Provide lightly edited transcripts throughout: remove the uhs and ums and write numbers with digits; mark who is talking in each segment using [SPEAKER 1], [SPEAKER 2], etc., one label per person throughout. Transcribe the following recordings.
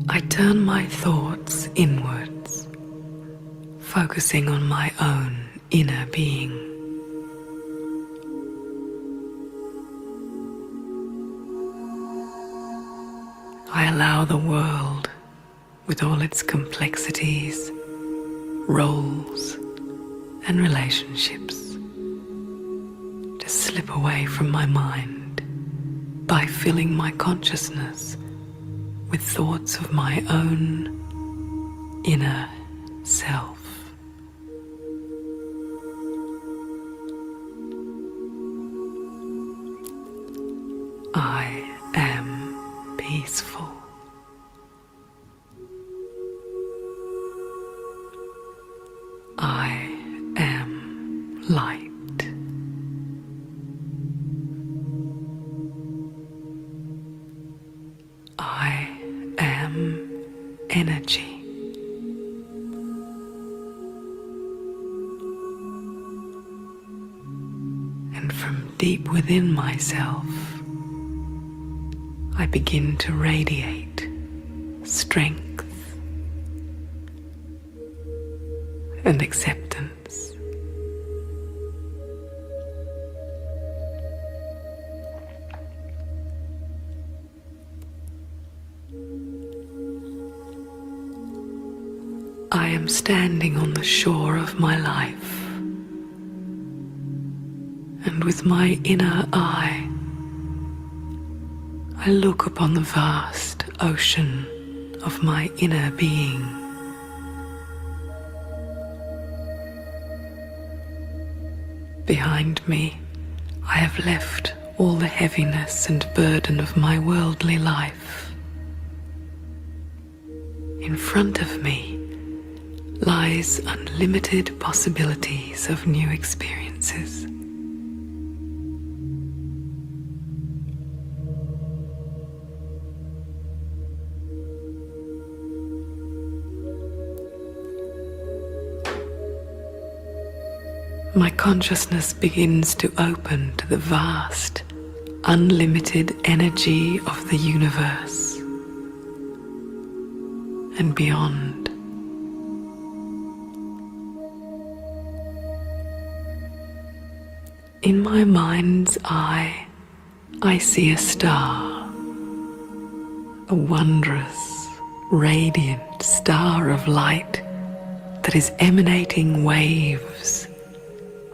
[SPEAKER 1] I turn my thoughts inwards, focusing on my own inner being. I allow the world, with all its complexities, roles, and relationships, to slip away from my mind by filling my consciousness with thoughts of my own inner self. I am peaceful. I am light. I am energy. And from deep within myself, I begin to radiate strength and acceptance. I am standing on the shore of my life, and with my inner eye, I look upon the vast ocean of my inner being. Behind me, I have left all the heaviness and burden of my worldly life. In front of me lies unlimited possibilities of new experiences. My consciousness begins to open to the vast, unlimited energy of the universe and beyond. In my mind's eye, I see a star, a wondrous, radiant star of light that is emanating waves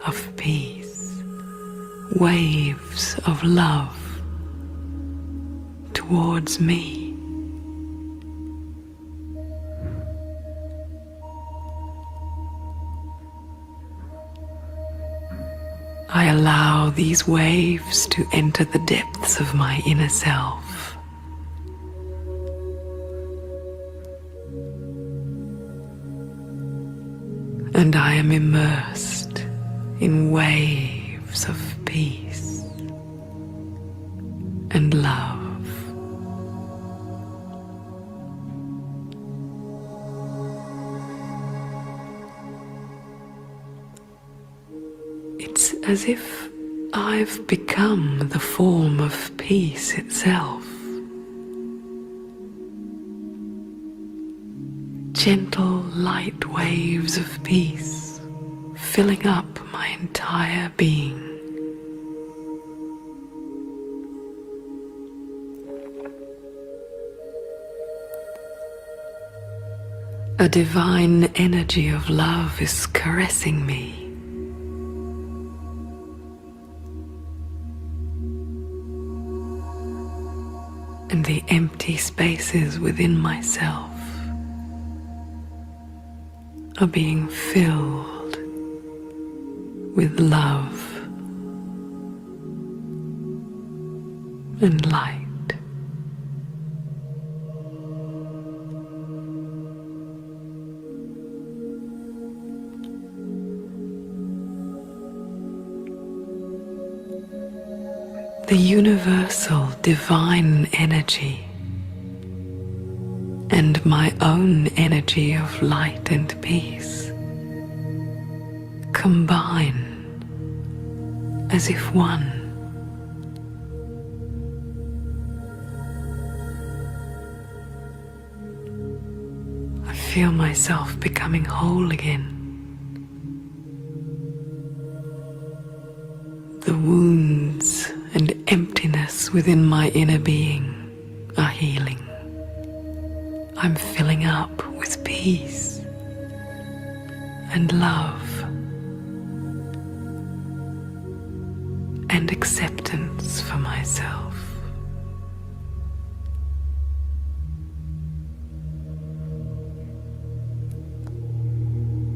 [SPEAKER 1] of peace, waves of love towards me. I allow these waves to enter the depths of my inner self. And I am immersed in waves of peace and love. It's as if I've become the form of peace itself. Gentle, light waves of peace filling up my entire being. A divine energy of love is caressing me. And the empty spaces within myself are being filled with love and light. The universal divine energy and my own energy of light and peace combine as if one. feel myself becoming whole again. The wounds and emptiness within my inner being are healing. I'm filling up with peace and love and acceptance for myself.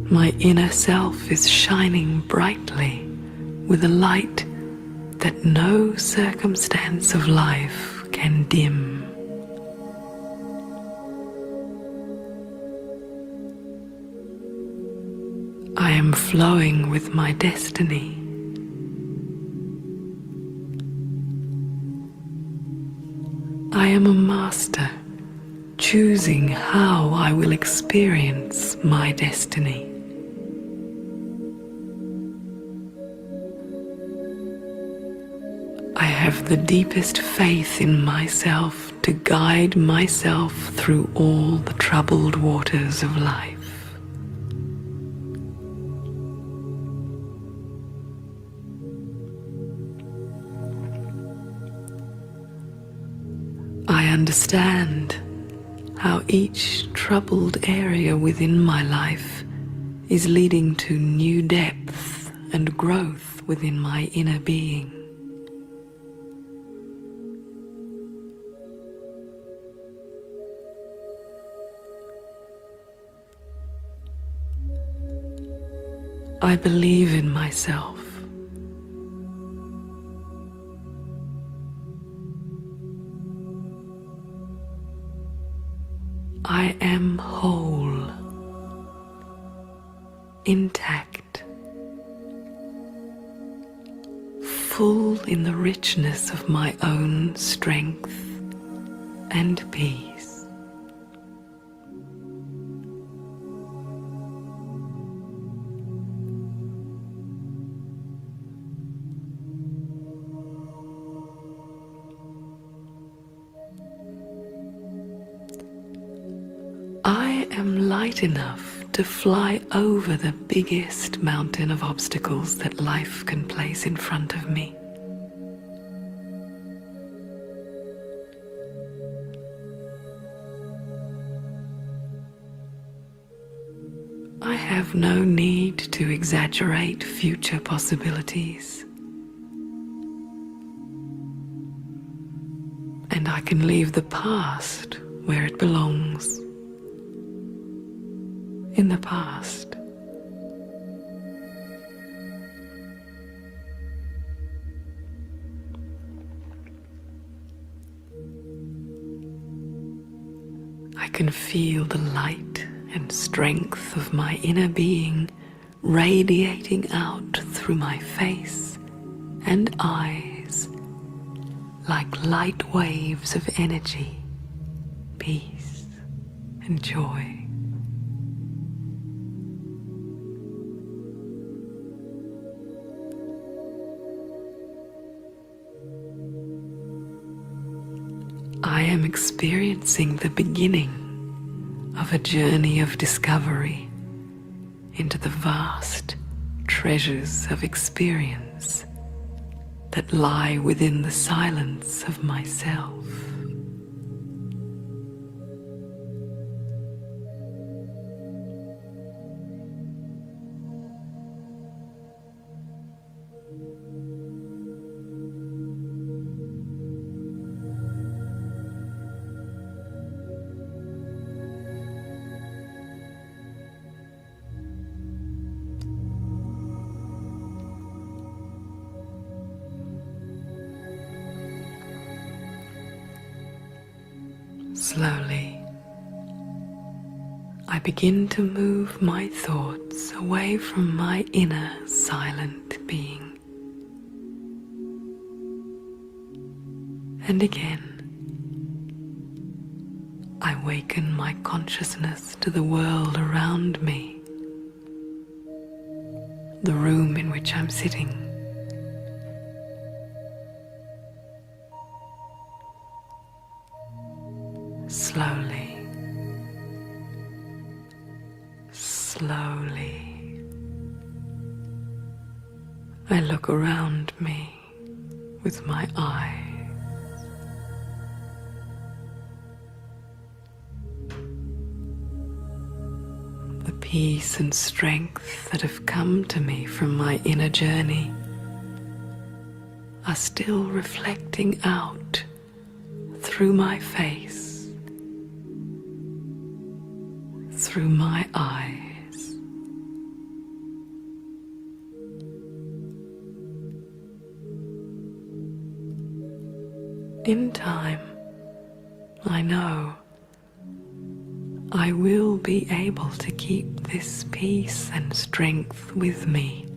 [SPEAKER 1] My inner self is shining brightly with a light that no circumstance of life can dim. I am flowing with my destiny. I am a master, choosing how I will experience my destiny. I have the deepest faith in myself to guide myself through all the troubled waters of life. I understand how each troubled area within my life is leading to new depth and growth within my inner being. I believe in myself. I am whole, intact, full in the richness of my own strength and peace. I am light enough to fly over the biggest mountain of obstacles that life can place in front of me. I have no need to exaggerate future possibilities. And I can leave the past where it belongs. In the past. I can feel the light and strength of my inner being radiating out through my face and eyes like light waves of energy, peace and joy. I am experiencing the beginning of a journey of discovery into the vast treasures of experience that lie within the silence of myself. Slowly, I begin to move my thoughts away from my inner silent being. And again, I waken my consciousness to the world around me, the room in which I'm sitting. Slowly, slowly, I look around me with my eyes. The peace and strength that have come to me from my inner journey are still reflecting out through my face, through my eyes. In time, I know I will be able to keep this peace and strength with me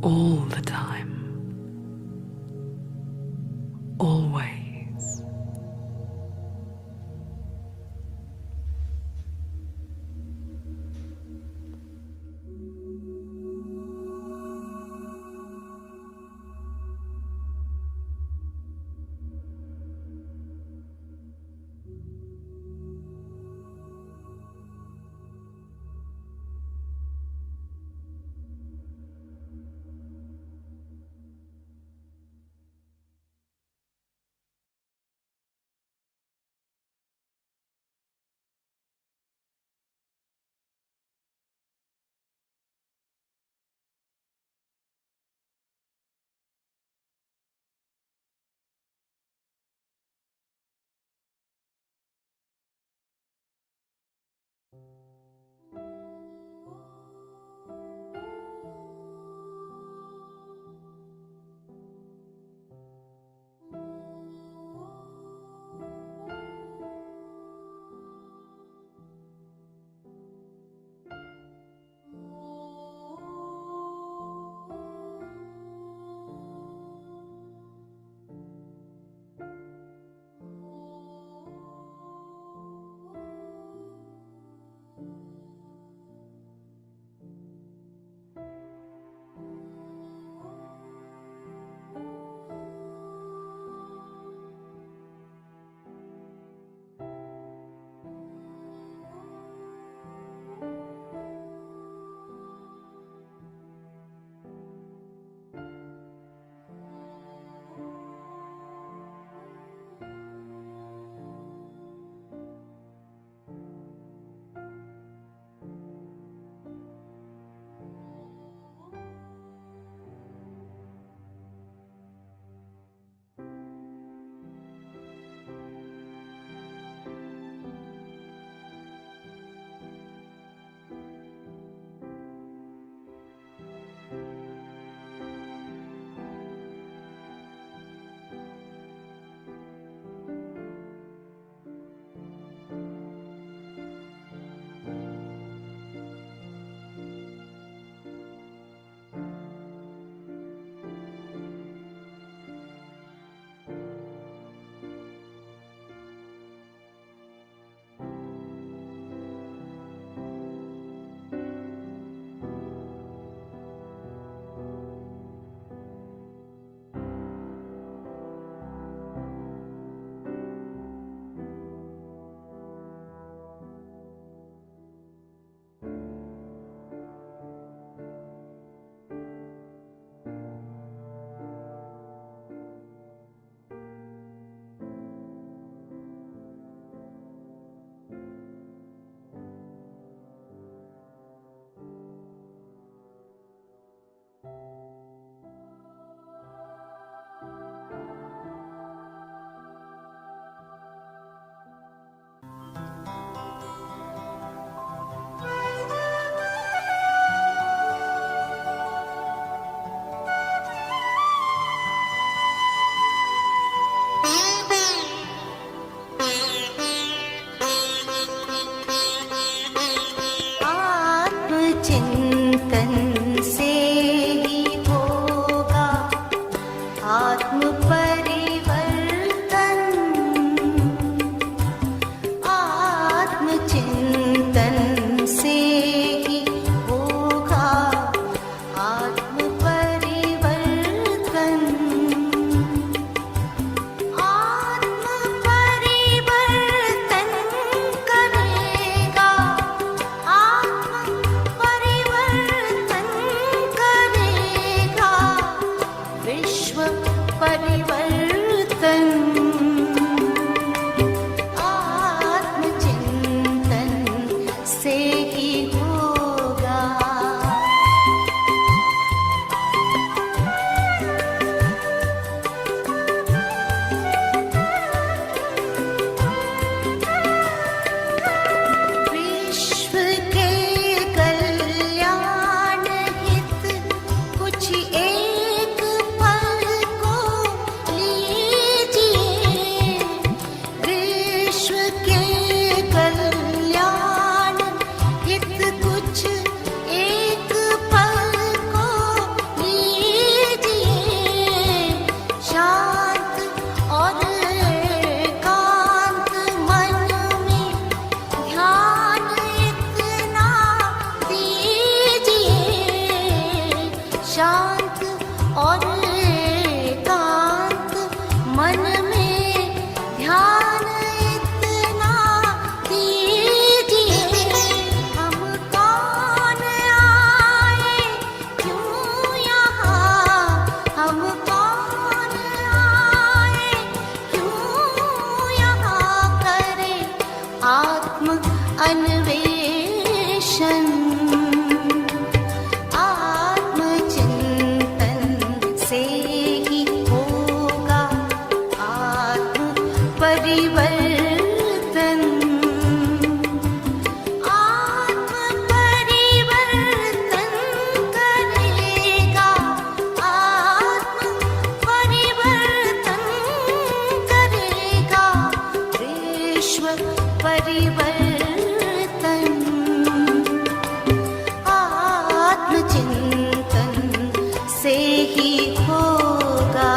[SPEAKER 1] all the time, always.
[SPEAKER 2] विश्व परिवर्तन आत्मचिंतन से ही होगा। विश्व के कल्याण हित कुछ एक पल को लीजिए। विश्व के कल्याण हित कुछ एक पल को लीजिए। शांत और एकांत मन में ध्यान इतना दीजिए। शांत और एकांत मन में ध्यान इतना दीजिए। हम कौन आए क्यों यहाँ, हम कौन आए क्यों यहाँ, करें आत्म अन्वेषण। आत्मचिंतन से ही होगा आत्म परिवर्तन। आत्म परिवर्तन करेगा, आत्म परिवर्तन करेगा। विश्व परिवर्तन आत्मचिंतन से ही होगा।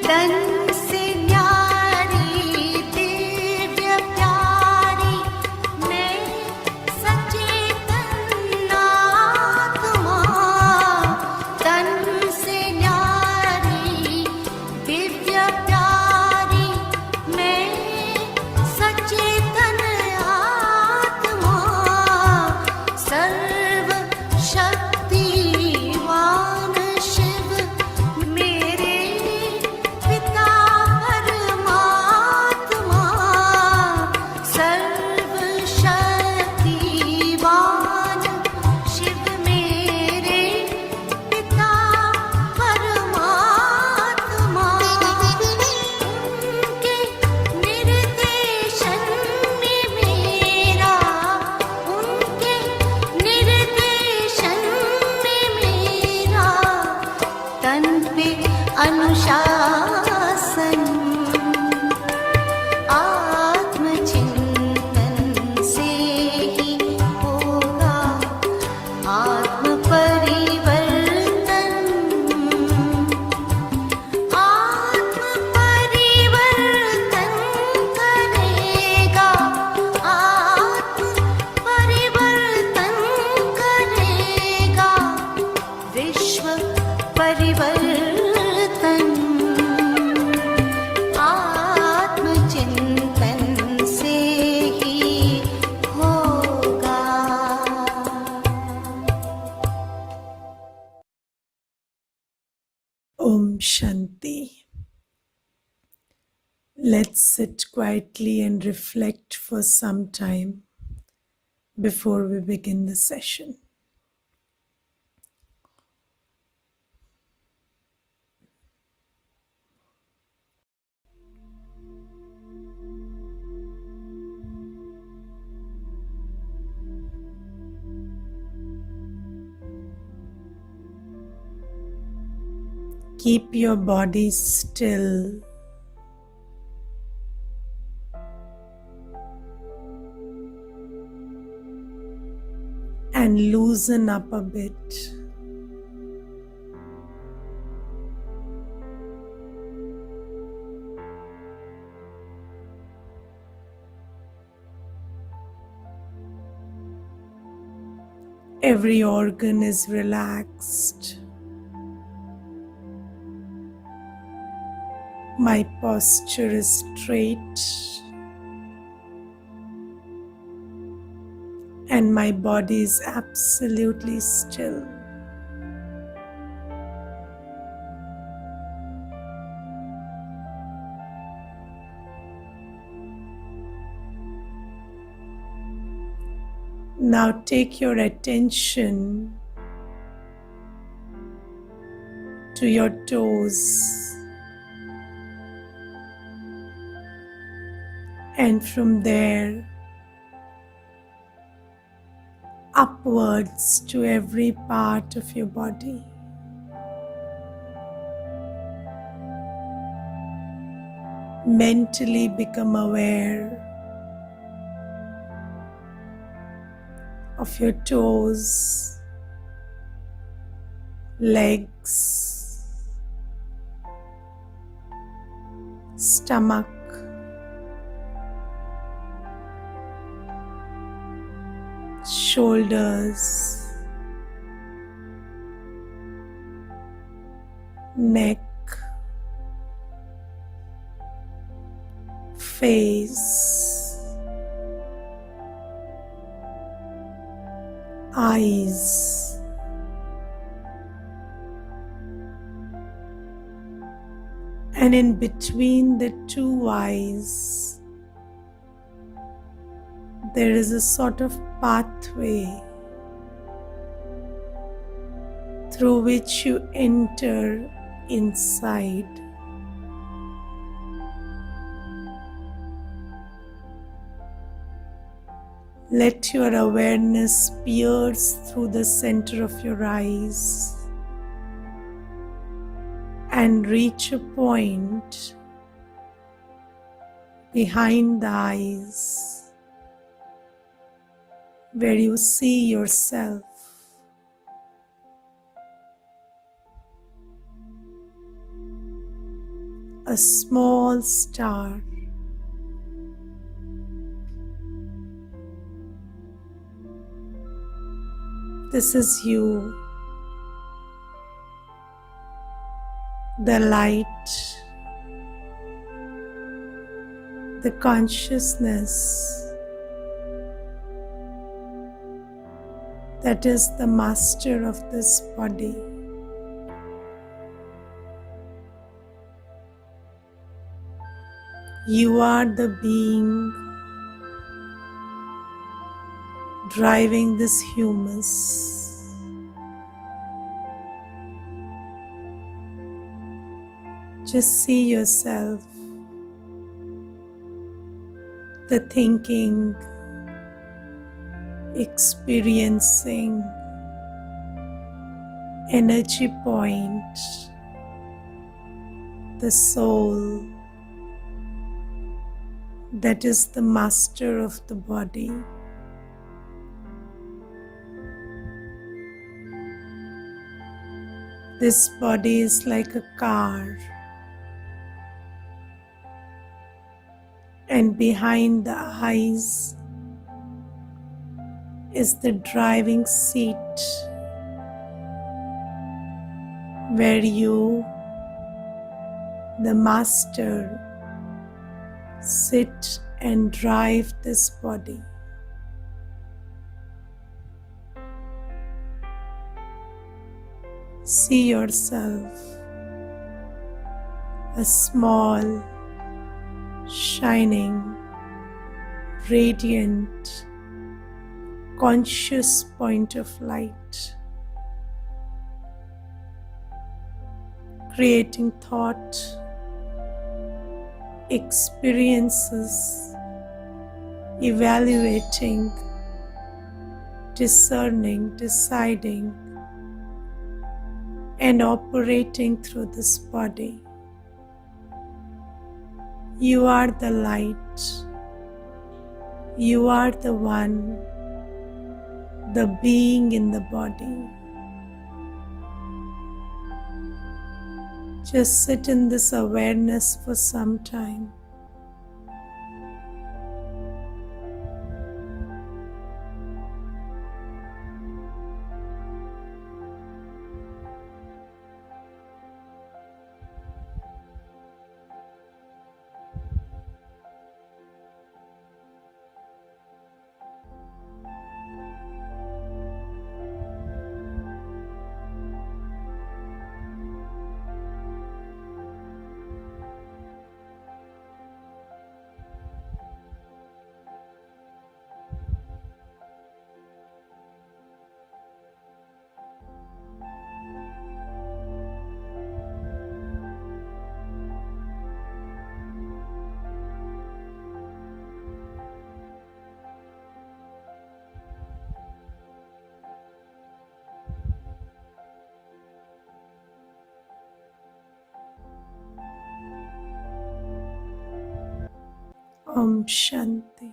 [SPEAKER 2] तन से न्यारी दिव्य प्यारी मैं सचेतन आत्मा। तन से न्यारी दिव्य प्यारी मैं सचेतन आत्मा। सर्व शक्तिवान शिव मेरे पिता परमात्मा। सर्व शक्तिवान शिव मेरे पिता परमात्मा। उनके निर्देशन में मेरा, उनके निर्देशन में मेरा तन पे अनुशासन। आत्मचिंतन से ही होगा आत्म परिवर्तन। आत्म परिवर्तन करेगा, आत्म परिवर्तन करेगा। विश्व परिवर्तन आत्मचिंतन से ही होगा।
[SPEAKER 3] Om Shanti. Let's sit quietly and reflect for some time before we begin the session. Keep your body still and loosen up a bit. Every organ is relaxed. My posture is straight and my body is absolutely still. Now take your attention to your toes, and from there upwards to every part of your body. Mentally become aware of your toes, legs, stomach, shoulders, neck, face, eyes, and in between the two eyes there is a sort of pathway through which you enter inside. Let your awareness pierce through the center of your eyes and reach a point behind the eyes where you see yourself. A small star. This is you, the light, the consciousness that is the master of this body. You are the being driving this humus. Just see yourself, the thinking, experiencing energy point, the soul that is the master of the body. This body is like a car, and behind the eyes is the driving seat where you, the master, sit and drive this body. See yourself a small, shining, radiant, conscious point of light, creating thought, experiences, evaluating, discerning, deciding, and operating through this body. You are the light. You are the one, the being in the body. Just sit in this awareness for some time. Om Shanti.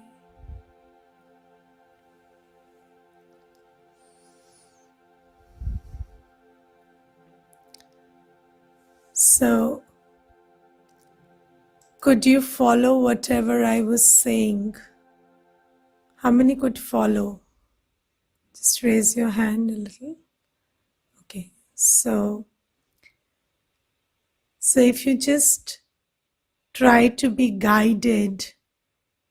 [SPEAKER 3] So, could you follow whatever I was saying? How many could follow? Just raise your hand a little. Okay. So if you just try to be guided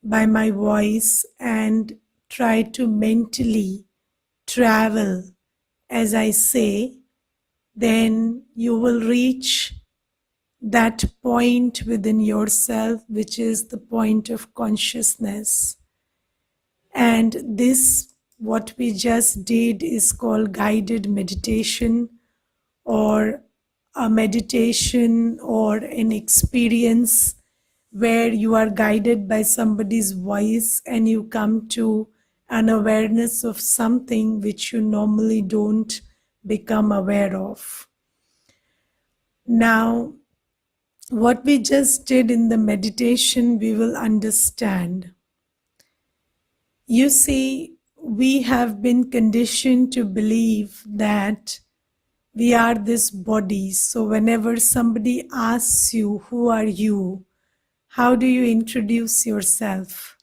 [SPEAKER 3] by my voice and try to mentally travel as I say, then you will reach that point within yourself, which is the point of consciousness. And this, what we just did, is called guided meditation, or a meditation or an experience where you are guided by somebody's voice and you come to an awareness of something which you normally don't become aware of. Now, what we just did in the meditation, we will understand. You see, we have been conditioned to believe that we are this body. So whenever somebody asks you, who are you? How do you introduce yourself?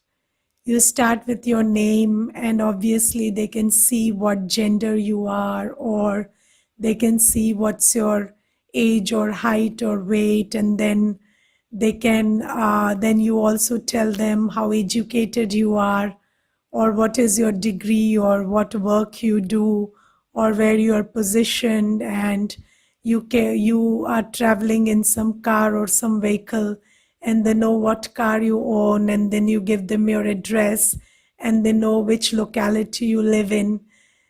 [SPEAKER 3] You start with your name, and obviously they can see what gender you are, or they can see what's your age or height or weight, and then they can then you also tell them how educated you are, or what is your degree, or what work you do, or where you are positioned, and you are traveling in some car or some vehicle, and they know what car you own, and then you give them your address, and they know which locality you live in.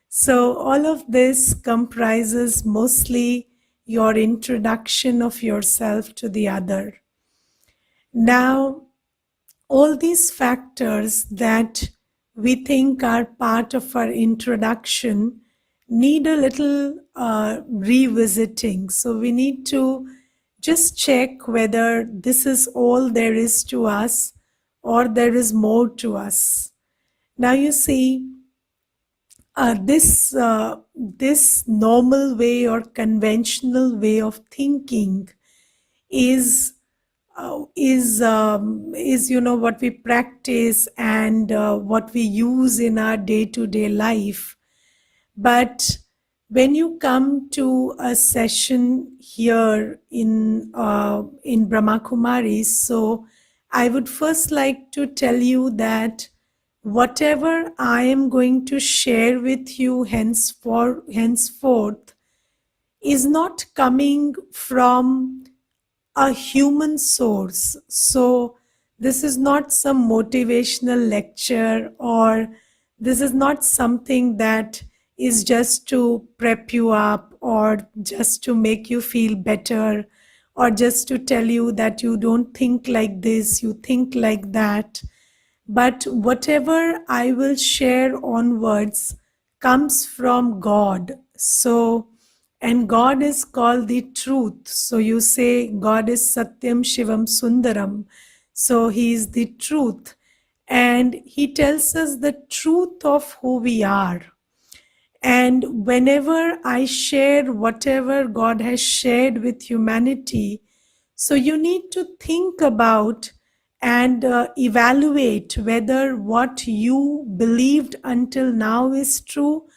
[SPEAKER 3] So all of this comprises mostly your introduction of yourself to the other. Now, all these factors that we think are part of our introduction need a little revisiting. So we need to just check whether this is all there is to us or there is more to us. Now you see, this normal way or conventional way of thinking is what we practice and what we use in our day-to-day life. But when you come to a session here in Brahma Kumaris, so I would first like to tell you that whatever I am going to share with you henceforth is not coming from a human source. So this is not some motivational lecture, or this is not something that is just to prep you up, or just to make you feel better, or just to tell you that you don't think like this, you think like that. But whatever I will share onwards comes from God. So, and God is called the truth. So you say God is Satyam Shivam Sundaram. So he is the truth. And he tells us the truth of who we are. And whenever I share whatever God has shared with humanity, so you need to think about and evaluate whether what you believed until now is true,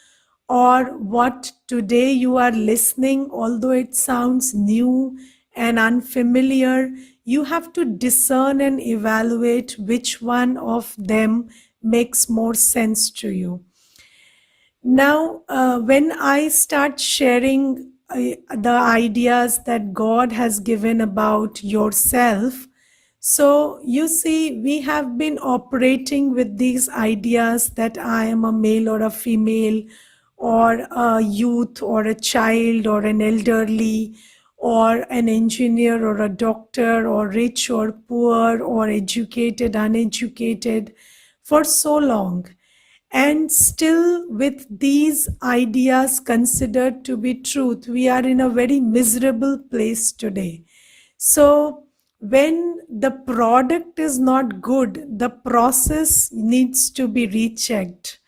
[SPEAKER 3] or what today you are listening, although it sounds new and unfamiliar, you have to discern and evaluate which one of them makes more sense to you. Now, when I start sharing the ideas that God has given about yourself, so you see, we have been operating with these ideas that I am a male or a female, or a youth or a child or an elderly, or an engineer or a doctor, or rich or poor, or educated, uneducated, for so long. And still, with these ideas considered to be truth, we are in a very miserable place today. So when the product is not good, the process needs to be rechecked.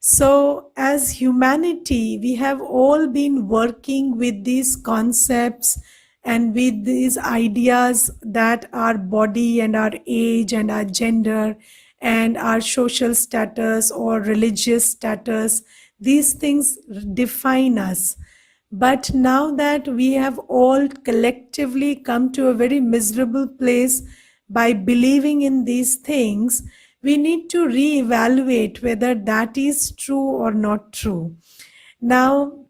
[SPEAKER 3] So, as humanity, we have all been working with these concepts and with these ideas that our body and our age and our gender and our social status or religious status, these things define us. But now that we have all collectively come to a very miserable place by believing in these things, we need to reevaluate whether that is true or not true. Now,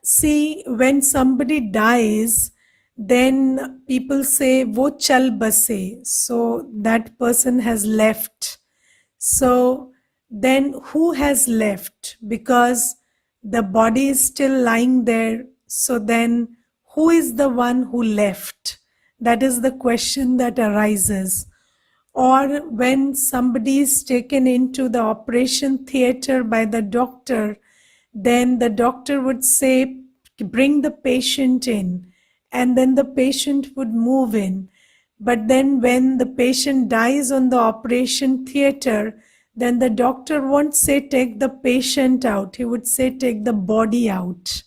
[SPEAKER 3] see, when somebody dies, then people say, wo chal base. So that person has left. So then who has left? Because the body is still lying there. So then who is the one who left? That is the question that arises. Or when somebody is taken into the operation theater by the doctor, then the doctor would say, bring the patient in, and then the patient would move in. But then when the patient dies on the operation theater, then the doctor won't say take the patient out, he would say take the body out.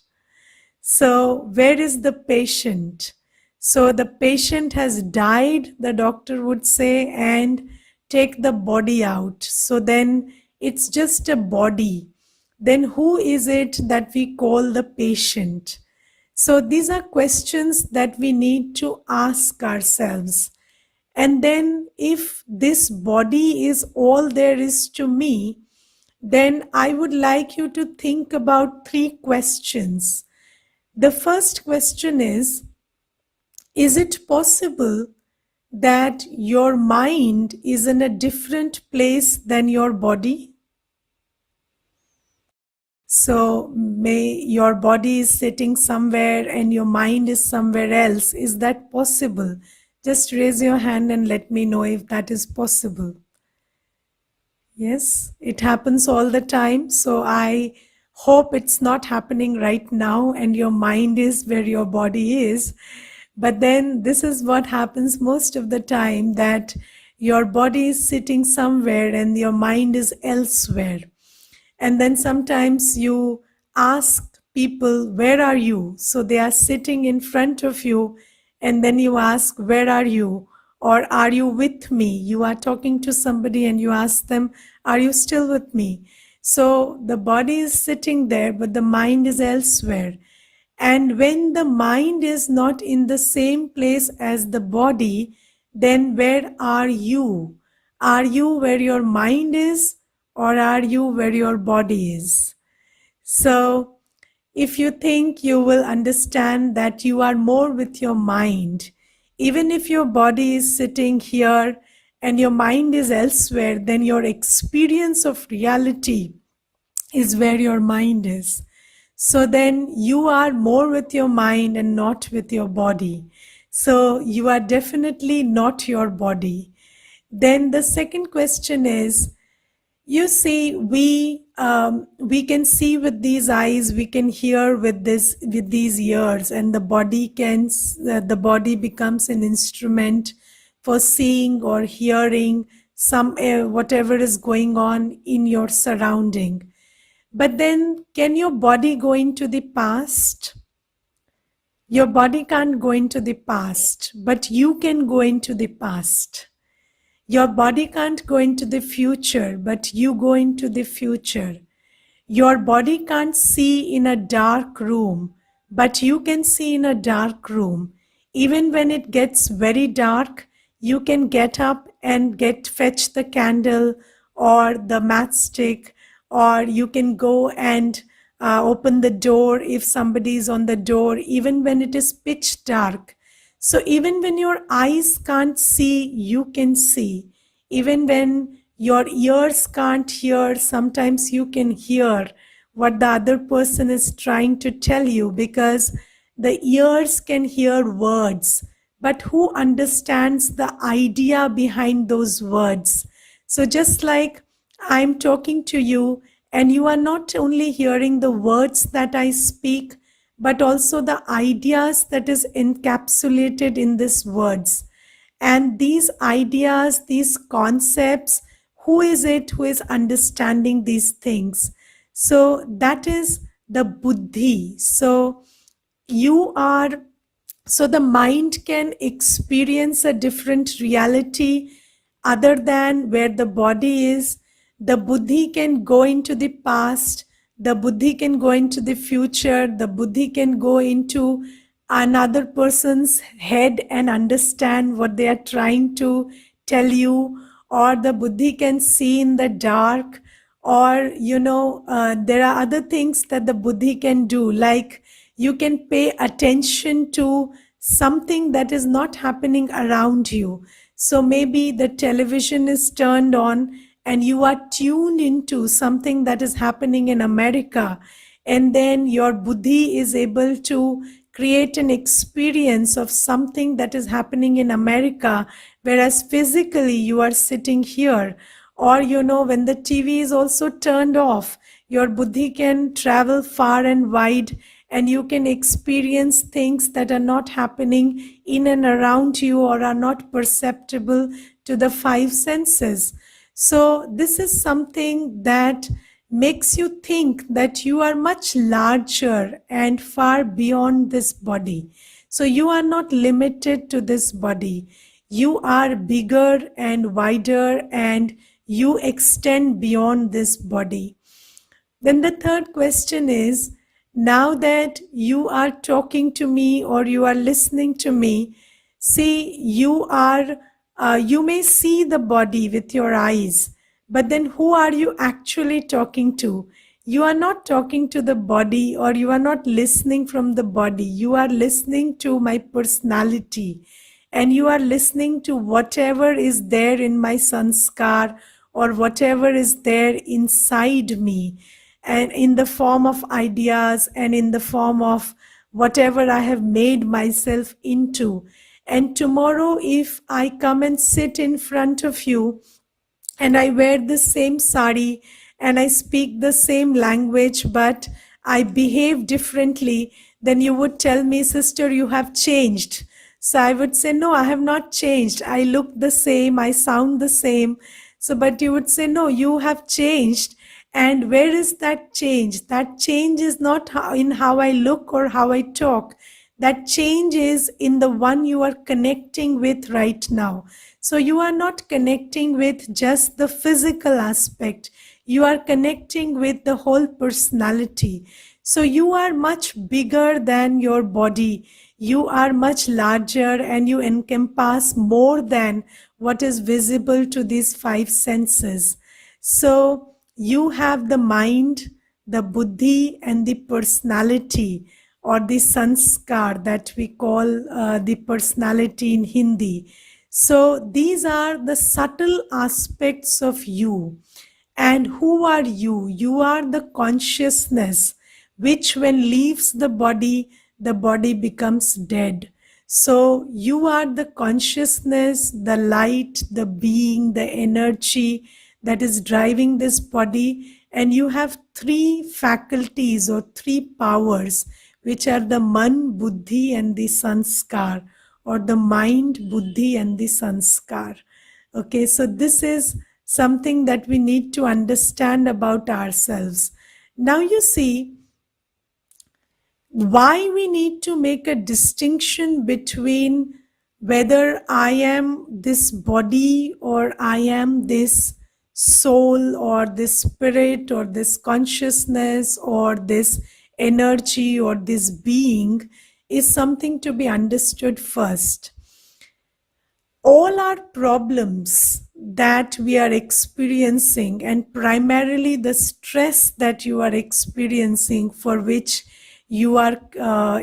[SPEAKER 3] So, where is the patient? So, the patient has died, the doctor would say, and take the body out. So, then it's just a body. Then, who is it that we call the patient? So, these are questions that we need to ask ourselves. And then, if this body is all there is to me, then I would like you to think about 3 questions. The first question is it possible that your mind is in a different place than your body? So, may your body is sitting somewhere and your mind is somewhere else. Is that possible? Just raise your hand and let me know if that is possible. Yes, it happens all the time. So I hope it's not happening right now and your mind is where your body is. But then this is what happens most of the time, that your body is sitting somewhere and your mind is elsewhere. And then sometimes you ask people, where are you? So they are sitting in front of you, and then you ask, where are you? Or are you with me? You are talking to somebody and you ask them, are you still with me? So the body is sitting there, but the mind is elsewhere. And when the mind is not in the same place as the body, then where are you? Are you where your mind is, or are you where your body is? So, if you think, you will understand that you are more with your mind. Even if your body is sitting here and your mind is elsewhere, then your experience of reality is where your mind is. So then you are more with your mind and not with your body. So you are definitely not your body. Then the second question is, you see, we can see with these eyes, we can hear with these ears, and the body becomes an instrument for seeing or hearing some whatever is going on in your surrounding. But then, can your body go into the past? Your body can't go into the past, but you can go into the past. Your body can't go into the future, but you go into the future. Your body can't see in a dark room, but you can see in a dark room. Even when it gets very dark, you can get up and fetch the candle or the matchstick, or you can go and open the door if somebody is on the door, even when it is pitch dark. So even when your eyes can't see, you can see. Even when your ears can't hear, sometimes you can hear what the other person is trying to tell you, because the ears can hear words, but who understands the idea behind those words? So just like I'm talking to you, and you are not only hearing the words that I speak, but also the ideas that is encapsulated in these words. And these ideas, these concepts, who is it who is understanding these things? So that is the buddhi. So you are, so the mind can experience a different reality other than where the body is. The buddhi can go into the past, the buddhi can go into the future, the buddhi can go into another person's head and understand what they are trying to tell you, or the buddhi can see in the dark, or there are other things that the buddhi can do, like you can pay attention to something that is not happening around you. So maybe the television is turned on and you are tuned into something that is happening in America, and then your buddhi is able to create an experience of something that is happening in America, whereas physically you are sitting here. Or when the TV is also turned off, your buddhi can travel far and wide, and you can experience things that are not happening in and around you or are not perceptible to the five senses. So this is something that makes you think that you are much larger and far beyond this body. So you are not limited to this body. You are bigger and wider, and you extend beyond this body. Then the third question is, now that you are talking to me or you are listening to me, see, you may see the body with your eyes, but then who are you actually talking to? You are not talking to the body, or you are not listening from the body. You are listening to my personality, and you are listening to whatever is there in my sanskar, or whatever is there inside me, and in the form of ideas and in the form of whatever I have made myself into. And tomorrow, if I come and sit in front of you and I wear the same sari and I speak the same language, but I behave differently, then you would tell me, sister, you have changed. So I would say, no, I have not changed. I look the same, I sound the same. So, but you would say, no, you have changed. And where is that change? That change is not in how I look or how I talk. That change is in the one you are connecting with right now. So you are not connecting with just the physical aspect. You are connecting with the whole personality. So you are much bigger than your body. You are much larger, and you encompass more than what is visible to these five senses. So you have the mind, the buddhi, and the personality, or the sanskar that we call the personality in Hindi. So these are the subtle aspects of you. And who are you? You are the consciousness, which when leaves the body becomes dead. So you are the consciousness, the light, the being, the energy that is driving this body. And you have three faculties or three powers, which are the man, buddhi, and the sanskar, or the mind, buddhi, and the sanskar. Okay, so this is something that we need to understand about ourselves. Now you see why we need to make a distinction between whether I am this body or I am this soul or this spirit or this consciousness or this energy or this being is something to be understood first. All our problems that we are experiencing, and primarily the stress that you are experiencing for which you are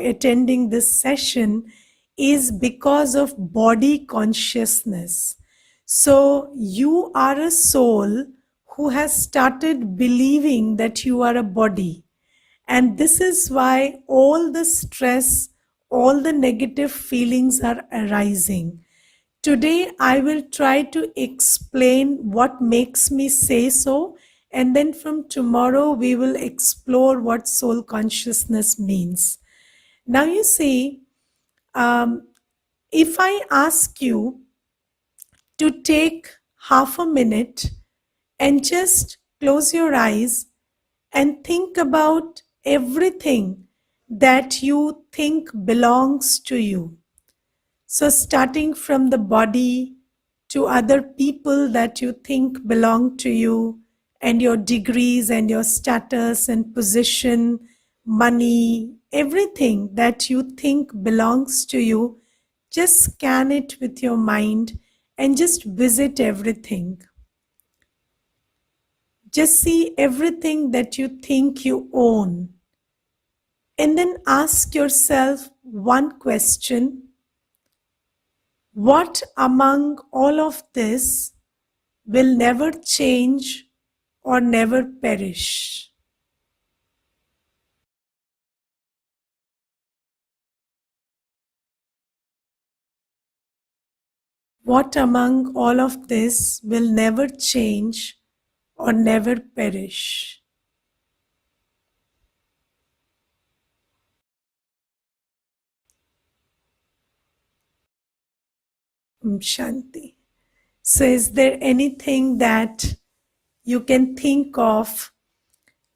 [SPEAKER 3] attending this session, is because of body consciousness. So you are a soul who has started believing that you are a body. And this is why all the stress, all the negative feelings are arising. Today, I will try to explain what makes me say so, and then from tomorrow, we will explore what soul consciousness means. Now, you see, if I ask you to take half a minute and just close your eyes and think about everything that you think belongs to you. So, starting from the body to other people that you think belong to you, and your degrees and your status and position, money, everything that you think belongs to you, just scan it with your mind and just visit everything. Just see everything that you think you own. And then ask yourself one question: what among all of this will never change or never perish? What among all of this will never change or never perish? Shanti. So, is there anything that you can think of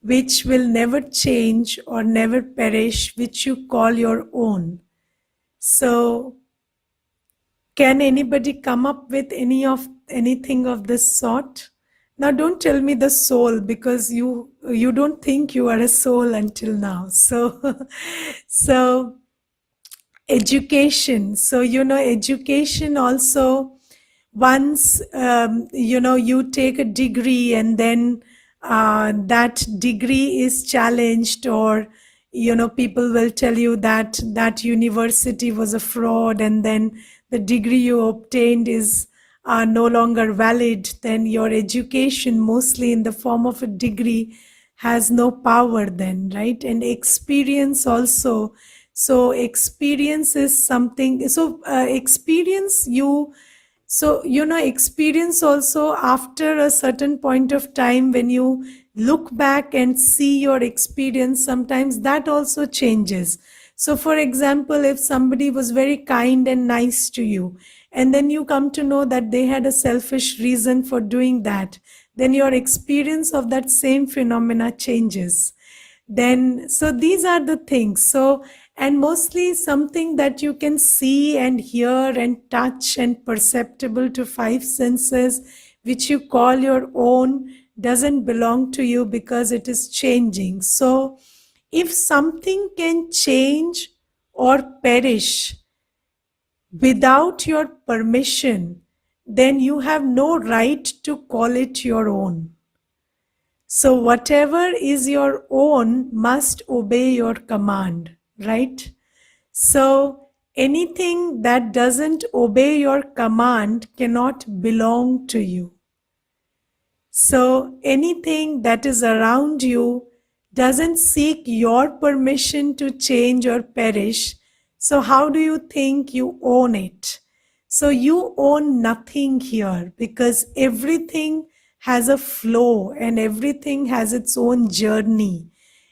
[SPEAKER 3] which will never change or never perish, which you call your own? So, can anybody come up with anything of this sort? Now, don't tell me the soul, because you don't think you are a soul until now. So, so education. So education also, once you take a degree and then that degree is challenged, or people will tell you that that university was a fraud, and then the degree you obtained is no longer valid, then your education, mostly in the form of a degree, has no power then, right? And experience also. So experience is something. So experience you. So, experience also, after a certain point of time, when you look back and see your experience, sometimes that also changes. So, for example, if somebody was very kind and nice to you, and then you come to know that they had a selfish reason for doing that, then your experience of that same phenomena changes. Then, so these are the things. So, and mostly something that you can see and hear and touch and perceptible to five senses, which you call your own, doesn't belong to you because it is changing. So if something can change or perish without your permission, then you have no right to call it your own. So whatever is your own must obey your command, right? So anything that doesn't obey your command cannot belong to you. So anything that is around you doesn't seek your permission to change or perish. So how do you think you own it? So you own nothing here, because everything has a flow and everything has its own journey.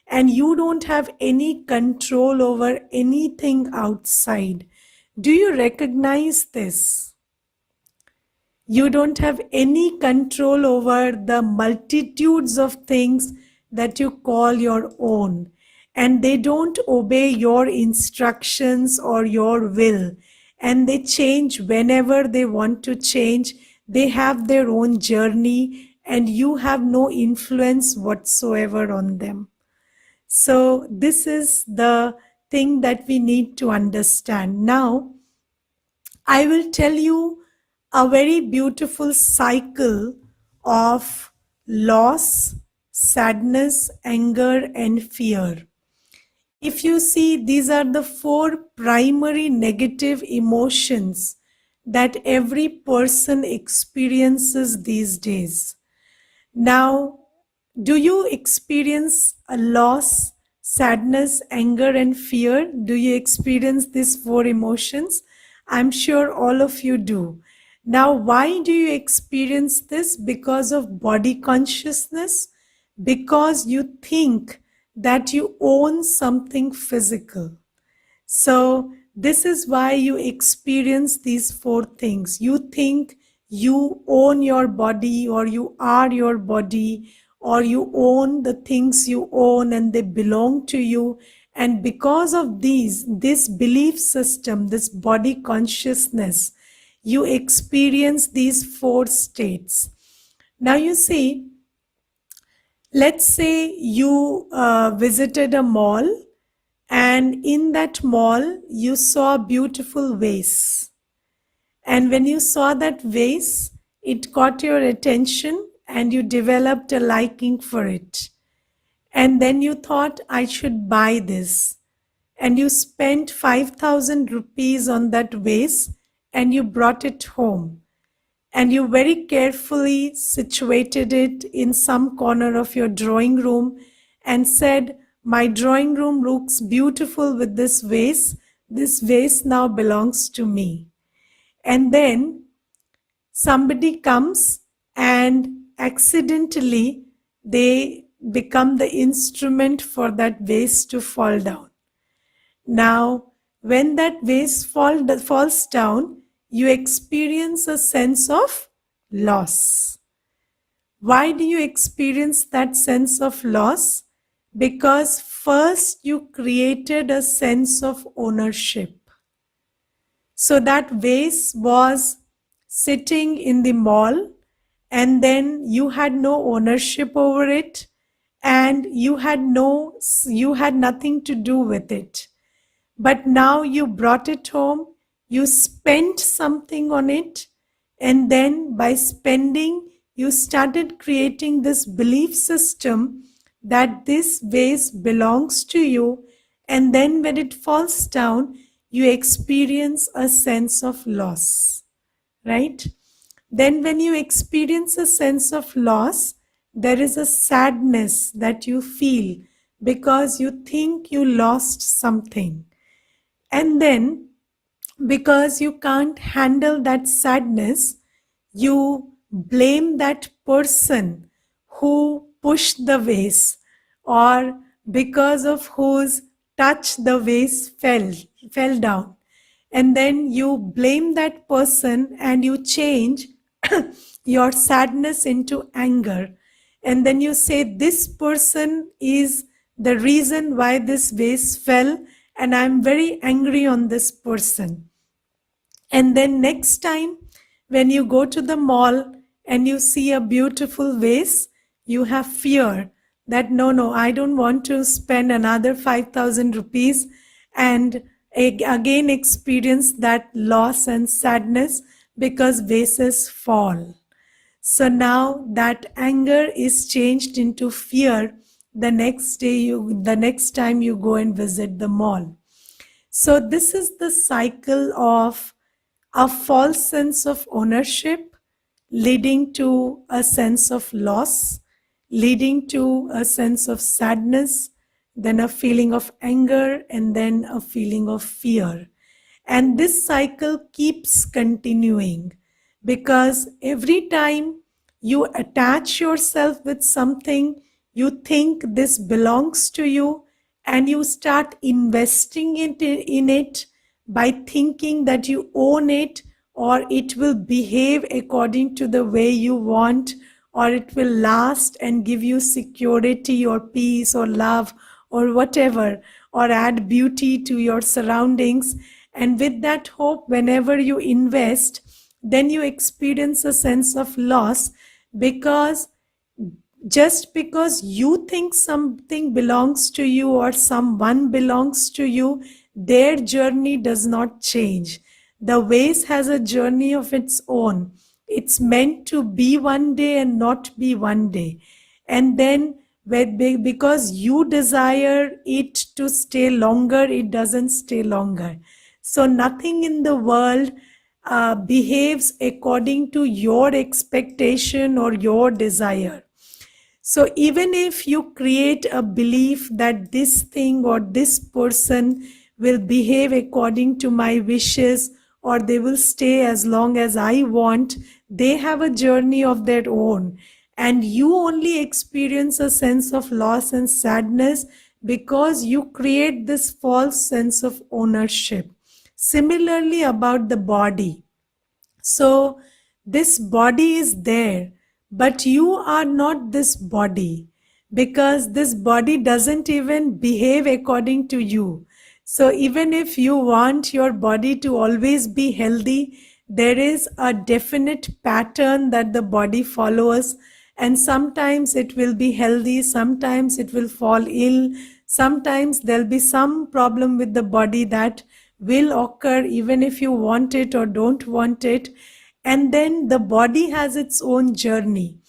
[SPEAKER 3] And you don't have any control over anything outside. Do you recognize this? You don't have any control over the multitudes of things that you call your own, and they don't obey your instructions or your will, and they change whenever they want to change. They have their own journey, and you have no influence whatsoever on them. So this is the thing that we need to understand. Now, I will tell you a very beautiful cycle of loss, sadness, anger, and fear. If you see, these are the four primary negative emotions that every person experiences these days. Now, do you experience a loss, sadness, anger, and fear? Do you experience these four emotions? I'm sure all of you do. Now, why do you experience this? Because of body consciousness, because you think that you own something physical. So this is why you experience these four things. You think you own your body, or you are your body, or you own the things you own and they belong to you. And because of this belief system, this body consciousness, you experience these four states. Now you see, let's say you visited a mall, and in that mall you saw a beautiful vase. And when you saw that vase, it caught your attention and you developed a liking for it. And then you thought, I should buy this. And you spent 5,000 rupees on that vase and you brought it home. And you very carefully situated it in some corner of your drawing room and said, my drawing room looks beautiful with this vase. This vase now belongs to me. And then somebody comes and accidentally they become the instrument for that vase to fall down. Now, when that vase falls down, you experience a sense of loss. Why do you experience that sense of loss? Because first you created a sense of ownership. So that vase was sitting in the mall, and then you had no ownership over it, and you had nothing to do with it. But now you brought it home, you spent something on it, and then by spending, you started creating this belief system that this vase belongs to you, and then when it falls down, you experience a sense of loss, right? Then when you experience a sense of loss, there is a sadness that you feel because you think you lost something. And then, because you can't handle that sadness, you blame that person who pushed the vase, or because of whose touch the vase fell down. And then you blame that person and you change your sadness into anger. And then you say, this person is the reason why this vase fell, and I'm very angry on this person. And then next time, when you go to the mall and you see a beautiful vase, you have fear that no, I don't want to spend another 5,000 rupees and again experience that loss and sadness because vases fall. So now that anger is changed into fear the next time you go and visit the mall. So this is the cycle of a false sense of ownership leading to a sense of loss, leading to a sense of sadness, then a feeling of anger, and then a feeling of fear. And this cycle keeps continuing because every time you attach yourself with something, you think this belongs to you, and you start investing in it by thinking that you own it, or it will behave according to the way you want, or it will last and give you security or peace or love or whatever, or add beauty to your surroundings. And with that hope, whenever you invest, then you experience a sense of loss, because just because you think something belongs to you or someone belongs to you, their journey does not change. The vase has a journey of its own. It's meant to be one day and not be one day. And then because you desire it to stay longer, it doesn't stay longer. So nothing in the world behaves according to your expectation or your desire. So even if you create a belief that this thing or this person will behave according to my wishes, or they will stay as long as I want, they have a journey of their own. And you only experience a sense of loss and sadness because you create this false sense of ownership. Similarly about the body. So this body is there, but you are not this body, because this body doesn't even behave according to you. So even if you want your body to always be healthy, there is a definite pattern that the body follows, and sometimes it will be healthy, sometimes it will fall ill, sometimes there'll be some problem with the body that will occur even if you want it or don't want it. And then the body has its own journey.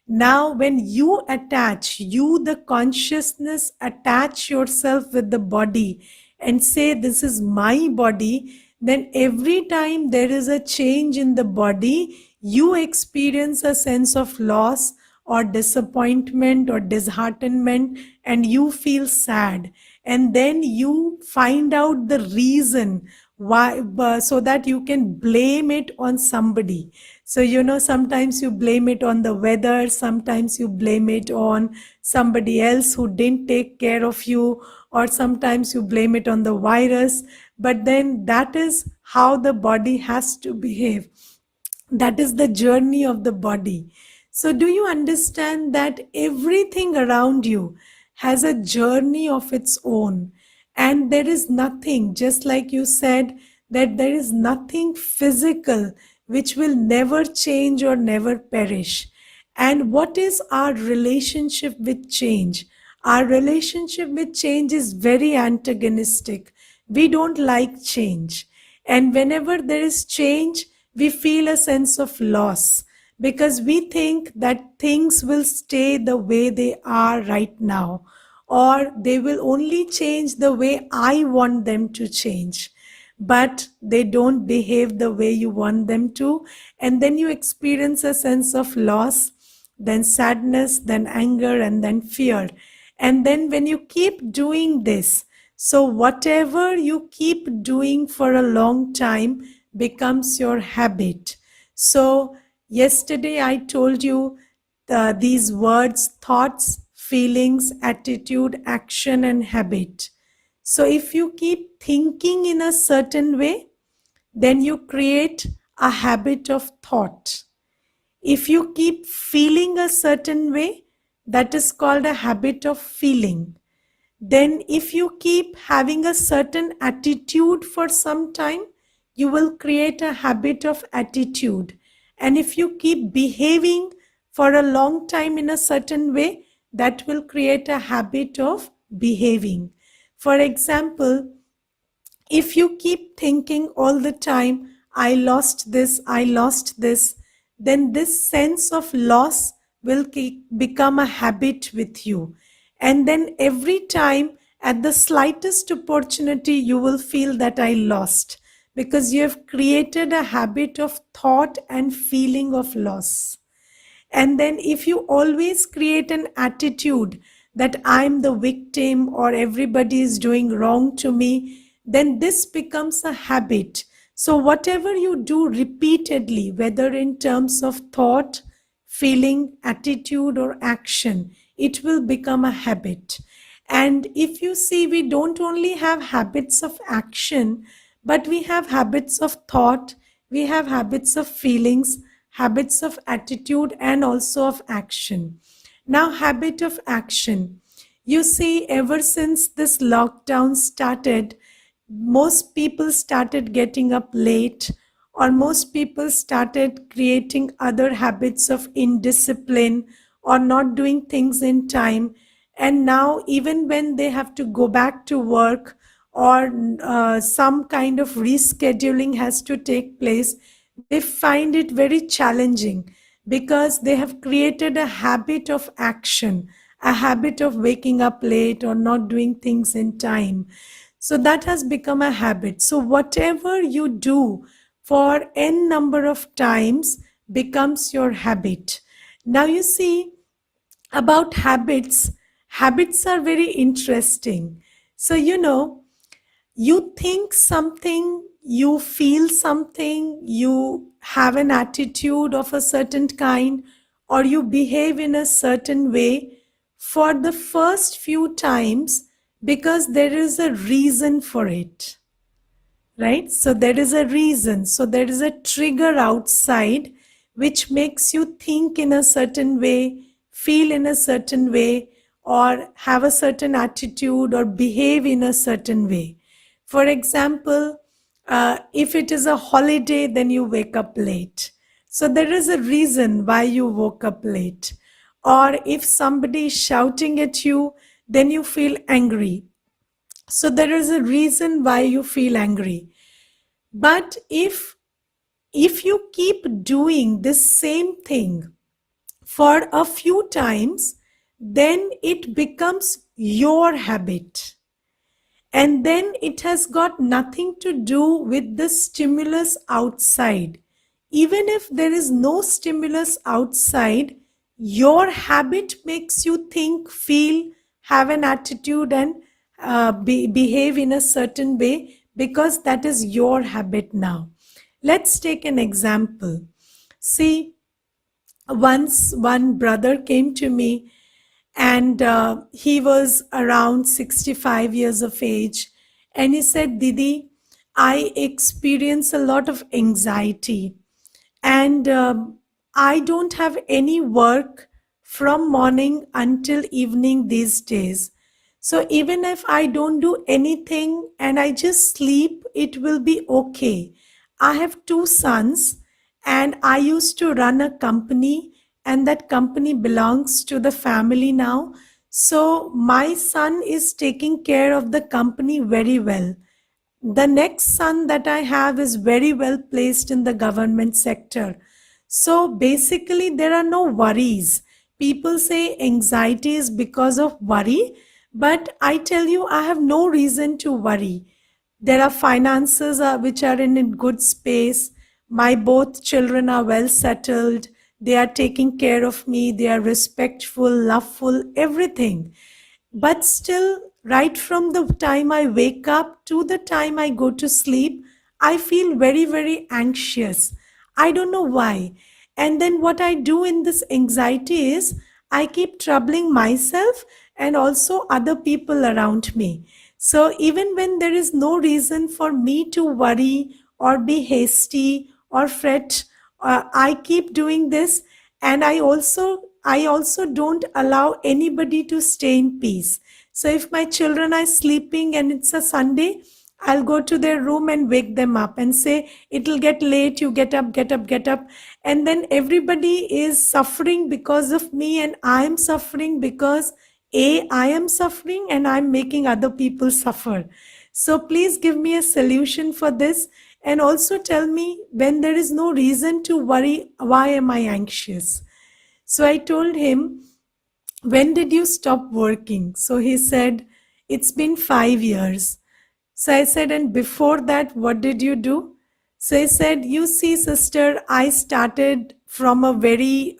[SPEAKER 3] Now, when you attach, you, the consciousness, attach yourself with the body and say, this is my body, then every time there is a change in the body, you experience a sense of loss or disappointment or disheartenment, and you feel sad. And then you find out the reason why, so that you can blame it on somebody. So, sometimes you blame it on the weather, sometimes you blame it on somebody else who didn't take care of you, or sometimes you blame it on the virus. But then that is how the body has to behave. That is the journey of the body. So, do you understand that everything around you has a journey of its own? And there is nothing, just like you said, that there is nothing physical which will never change or never perish. And what is our relationship with change? Our relationship with change is very antagonistic. We don't like change. And whenever there is change, we feel a sense of loss, because we think that things will stay the way they are right now, or they will only change the way I want them to change. But they don't behave the way you want them to. And then you experience a sense of loss, then sadness, then anger, and then fear. And then when you keep doing this, so whatever you keep doing for a long time becomes your habit. So yesterday I told you these words: thoughts, feelings, attitude, action, and habit. So if you keep thinking in a certain way, then you create a habit of thought. If you keep feeling a certain way, that is called a habit of feeling. Then if you keep having a certain attitude for some time, you will create a habit of attitude. And if you keep behaving for a long time in a certain way, that will create a habit of behaving. For example, if you keep thinking all the time, I lost this, then this sense of loss will become a habit with you. And then every time, at the slightest opportunity, you will feel that I lost, because you have created a habit of thought and feeling of loss. And then if you always create an attitude that I'm the victim or everybody is doing wrong to me, then this becomes a habit. So whatever you do repeatedly, whether in terms of thought, feeling, attitude, or action, it will become a habit. And if you see, we don't only have habits of action, but we have habits of thought, we have habits of feelings, habits of attitude, and also of action. Now, habit of action. You see, ever since this lockdown started, most people started getting up late, or most people started creating other habits of indiscipline or not doing things in time. And now, even when they have to go back to work, or some kind of rescheduling has to take place, they find it very challenging, because they have created a habit of action, a habit of waking up late or not doing things in time. So that has become a habit. So whatever you do for n number of times becomes your habit. Now you see, about habits, habits are very interesting. So, you think something, you feel something, you have an attitude of a certain kind, or you behave in a certain way for the first few times, because there is a reason for it, right? So there is a reason. So there is a trigger outside which makes you think in a certain way, feel in a certain way, or have a certain attitude or behave in a certain way. For example, if it is a holiday, then you wake up late. So there is a reason why you woke up late. Or if somebody is shouting at you, then you feel angry. So there is a reason why you feel angry. But if you keep doing this same thing for a few times, then it becomes your habit. And then it has got nothing to do with the stimulus outside. Even if there is no stimulus outside, your habit makes you think, feel, have an attitude, and behave in a certain way because that is your habit now. Let's take an example. See, once one brother came to me, and he was around 65 years of age, and he said, Didi, I experience a lot of anxiety, and I don't have any work from morning until evening these days. So even if I don't do anything and I just sleep, it will be okay. I have two sons, and I used to run a company, and that company belongs to the family now. So my son is taking care of the company very well. The next son that I have is very well placed in the government sector. So basically, there are no worries. People say anxiety is because of worry, but I tell you, I have no reason to worry. There are finances which are in a good space. My both children are well settled. They are taking care of me. They are respectful, loveful, everything. But still, right from the time I wake up to the time I go to sleep, I feel very, very anxious. I don't know why. And then what I do in this anxiety is I keep troubling myself and also other people around me. So even when there is no reason for me to worry or be hasty or fret, I keep doing this, and I also don't allow anybody to stay in peace. So if my children are sleeping and it's a Sunday, I'll go to their room and wake them up and say, it'll get late, you get up, get up, get up. And then everybody is suffering because of me, and I'm suffering because I am suffering and I'm making other people suffer. So please give me a solution for this, and also tell me, when there is no reason to worry, why am I anxious? So I told him, when did you stop working? So he said, it's been 5 years. So I said, and before that, what did you do? So he said, you see, sister, I started from a very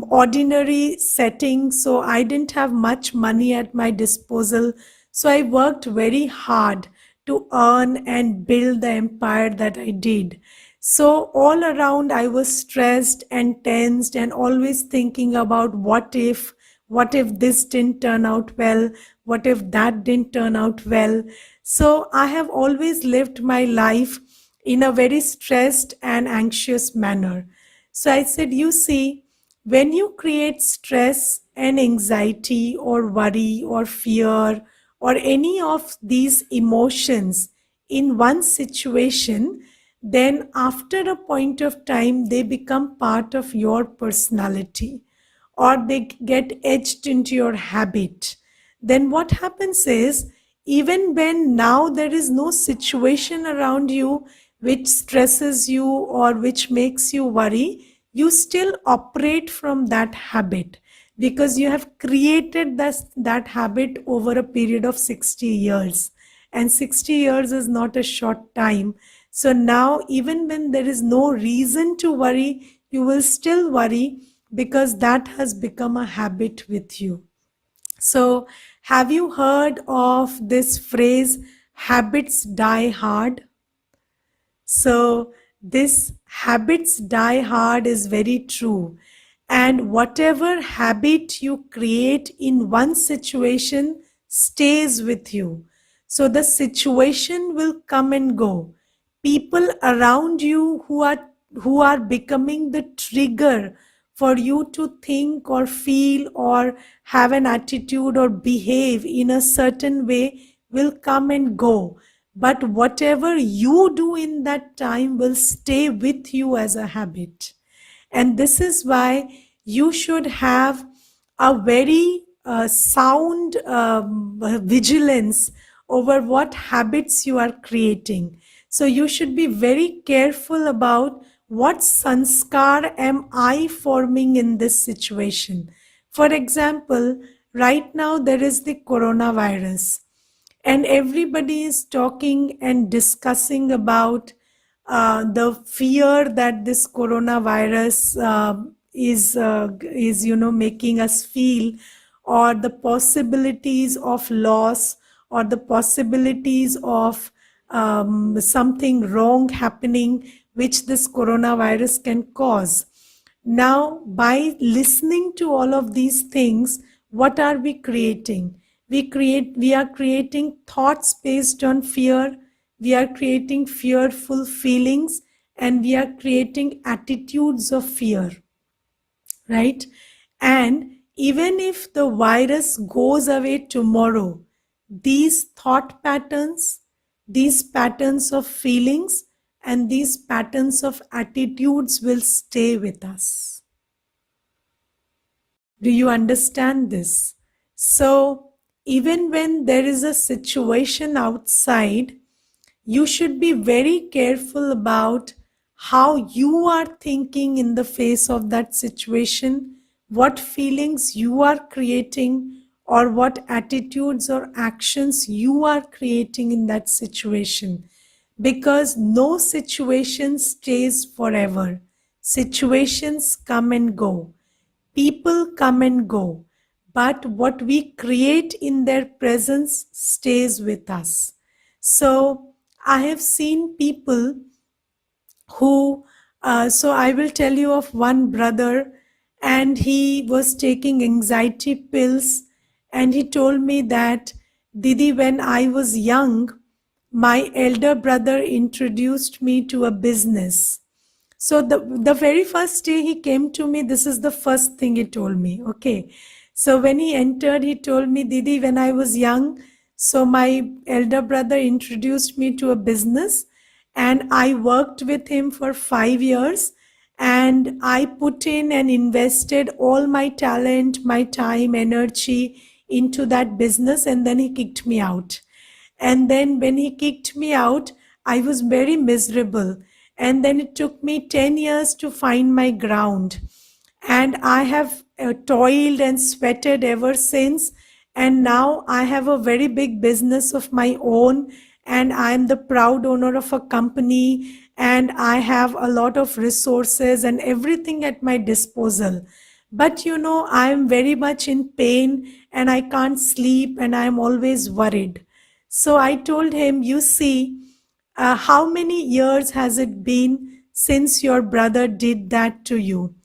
[SPEAKER 3] ordinary setting. So I didn't have much money at my disposal. So I worked very hard to earn and build the empire that I did. So all around, I was stressed and tensed and always thinking about what if this didn't turn out well? What if that didn't turn out well? So I have always lived my life in a very stressed and anxious manner. So I said, you see, when you create stress and anxiety or worry or fear or any of these emotions in one situation, then after a point of time, they become part of your personality, or they get etched into your habit. Then what happens is, even when now there is no situation around you which stresses you or which makes you worry, you still operate from that habit because you have created that habit over a period of 60 years. And 60 years is not a short time. So now, even when there is no reason to worry, you will still worry because that has become a habit with you. So, have you heard of this phrase, habits die hard? So, this habits die hard is very true. And whatever habit you create in one situation stays with you. So, the situation will come and go. People around you who are who are becoming the trigger for you to think or feel or have an attitude or behave in a certain way will come and go. But whatever you do in that time will stay with you as a habit. And this is why you should have a very sound vigilance over what habits you are creating. So you should be very careful about what sanskar am I forming in this situation. For example, right now there is the coronavirus, and everybody is talking and discussing about the fear that this coronavirus is making us feel, or the possibilities of loss, or the possibilities of something wrong happening which this coronavirus can cause. Now, by listening to all of these things, what are we creating? We are creating thoughts based on fear, we are creating fearful feelings, and we are creating attitudes of fear, right? And even if the virus goes away tomorrow, these thought patterns, these patterns of feelings, and these patterns of attitudes will stay with us. Do you understand this? So, even when there is a situation outside, you should be very careful about how you are thinking in the face of that situation, what feelings you are creating, or what attitudes or actions you are creating in that situation. Because no situation stays forever. Situations come and go. People come and go, but what we create in their presence stays with us. So, I have seen people who, so I will tell you of one brother, and he was taking anxiety pills, and he told me that, Didi, when I was young, my elder brother introduced me to a business. So the very first day he came to me, this is the first thing he told me. Okay. So when he entered, he told me, Didi, when I was young, so my elder brother introduced me to a business, and I worked with him for 5 years, and I put in and invested all my talent, my time, energy into that business, and then he kicked me out. And then when he kicked me out, I was very miserable. And then it took me 10 years to find my ground. And I have toiled and sweated ever since. And now I have a very big business of my own. And I am the proud owner of a company. And I have a lot of resources and everything at my disposal. But I am very much in pain, and I can't sleep, and I am always worried. So I told him, you see, how many years has it been since your brother did that to you?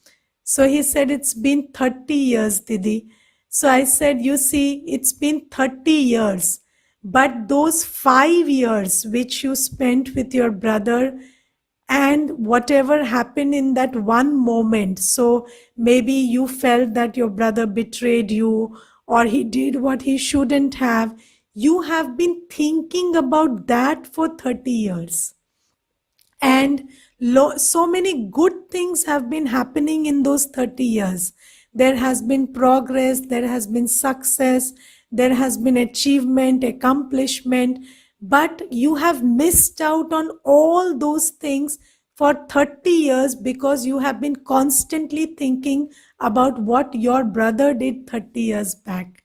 [SPEAKER 3] So he said, it's been 30 years, Didi. So I said, you see, it's been 30 years. But those 5 years which you spent with your brother, and whatever happened in that one moment, so maybe you felt that your brother betrayed you, or he did what he shouldn't have, you have been thinking about that for 30 years. And so many good things have been happening in those 30 years. There has been progress, there has been success, there has been achievement, accomplishment, but you have missed out on all those things for 30 years because you have been constantly thinking about what your brother did 30 years back.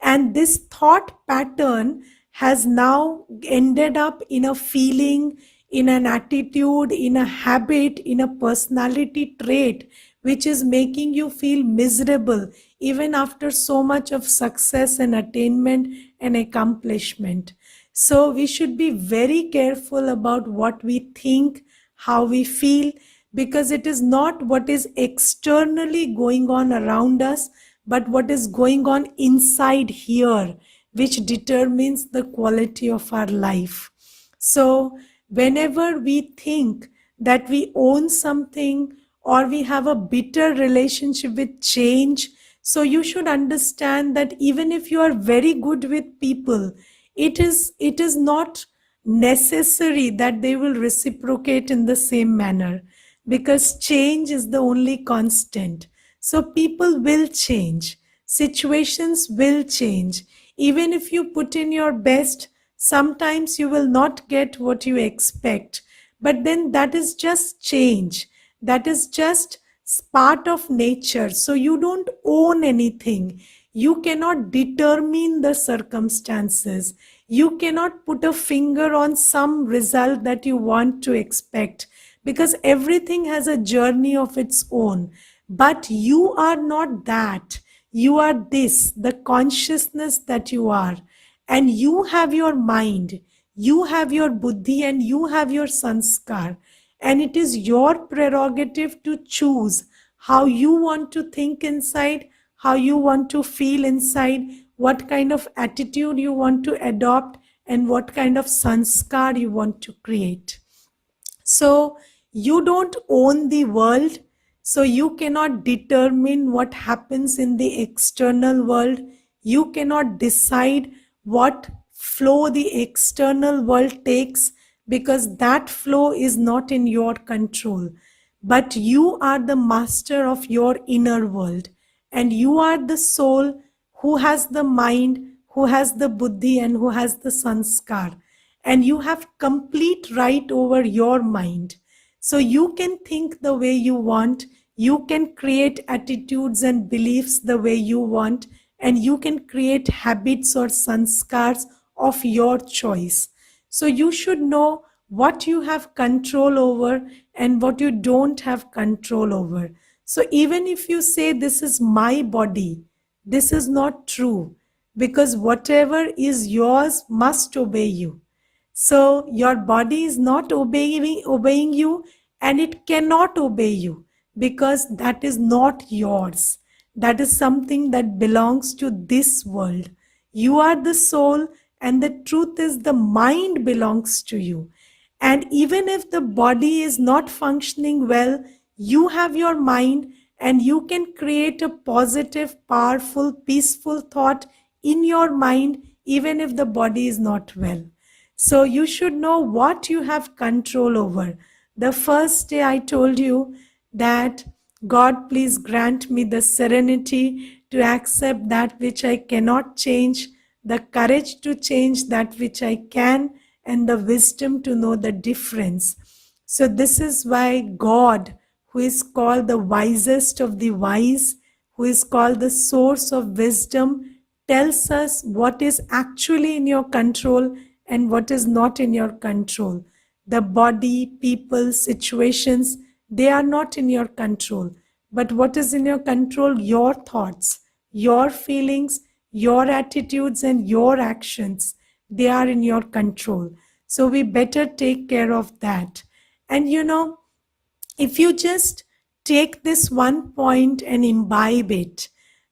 [SPEAKER 3] And this thought pattern has now ended up in a feeling, in an attitude, in a habit, in a personality trait, which is making you feel miserable even after so much of success and attainment and accomplishment. So we should be very careful about what we think, how we feel, because it is not what is externally going on around us, but what is going on inside here, which determines the quality of our life. So whenever we think that we own something or we have a bitter relationship with change. So you should understand that even if you are very good with people, it is not necessary that they will reciprocate in the same manner, because change is the only constant. So people will change, situations will change. Even if you put in your best, sometimes you will not get what you expect. But then that is just change. That is just part of nature. So you don't own anything. You cannot determine the circumstances. You cannot put a finger on some result that you want to expect, because everything has a journey of its own. But you are not that. You are this, the consciousness that you are. And you have your mind, you have your buddhi, and you have your sanskar. And it is your prerogative to choose how you want to think inside, how you want to feel inside, what kind of attitude you want to adopt, and what kind of sanskar you want to create. So you don't own the world, so you cannot determine what happens in the external world. You cannot decide what flow the external world takes, because that flow is not in your control. But you are the master of your inner world, and you are the soul who has the mind, who has the buddhi, and who has the sanskar. And you have complete right over your mind. So you can think the way you want, you can create attitudes and beliefs the way you want, and you can create habits or sanskars of your choice. So you should know what you have control over and what you don't have control over. So even if you say this is my body, this is not true, because whatever is yours must obey you. So your body is not obeying you, and it cannot obey you, because that is not yours. That is something that belongs to this world. You are the soul, and the truth is the mind belongs to you. And even if the body is not functioning well, you have your mind, and you can create a positive, powerful, peaceful thought in your mind, even if the body is not well. So you should know what you have control over. The first day I told you that, God, please grant me the serenity to accept that which I cannot change, the courage to change that which I can, and the wisdom to know the difference. So this is why God, who is called the wisest of the wise, who is called the source of wisdom, tells us what is actually in your control and what is not in your control. The body, people, situations, they are not in your control. But what is in your control? Your thoughts, your feelings, your attitudes, and your actions. They are in your control. So we better take care of that. And if you just take this one point and imbibe it,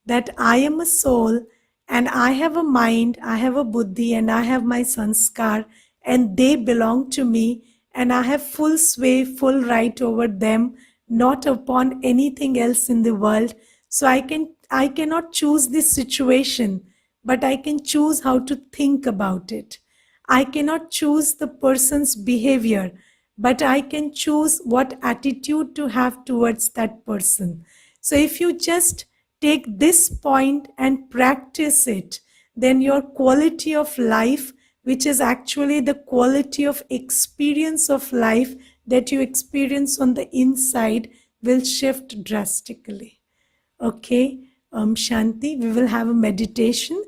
[SPEAKER 3] that I am a soul and I have a mind, I have a buddhi, and I have my sanskar, and they belong to me, and I have full sway, full right over them, not upon anything else in the world. So I cannot choose this situation, but I can choose how to think about it. I cannot choose the person's behavior, but I can choose what attitude to have towards that person. So if you just take this point and practice it, then your quality of life, which is actually the quality of experience of life that you experience on the inside, will shift drastically. Okay, Shanti, we will have a meditation.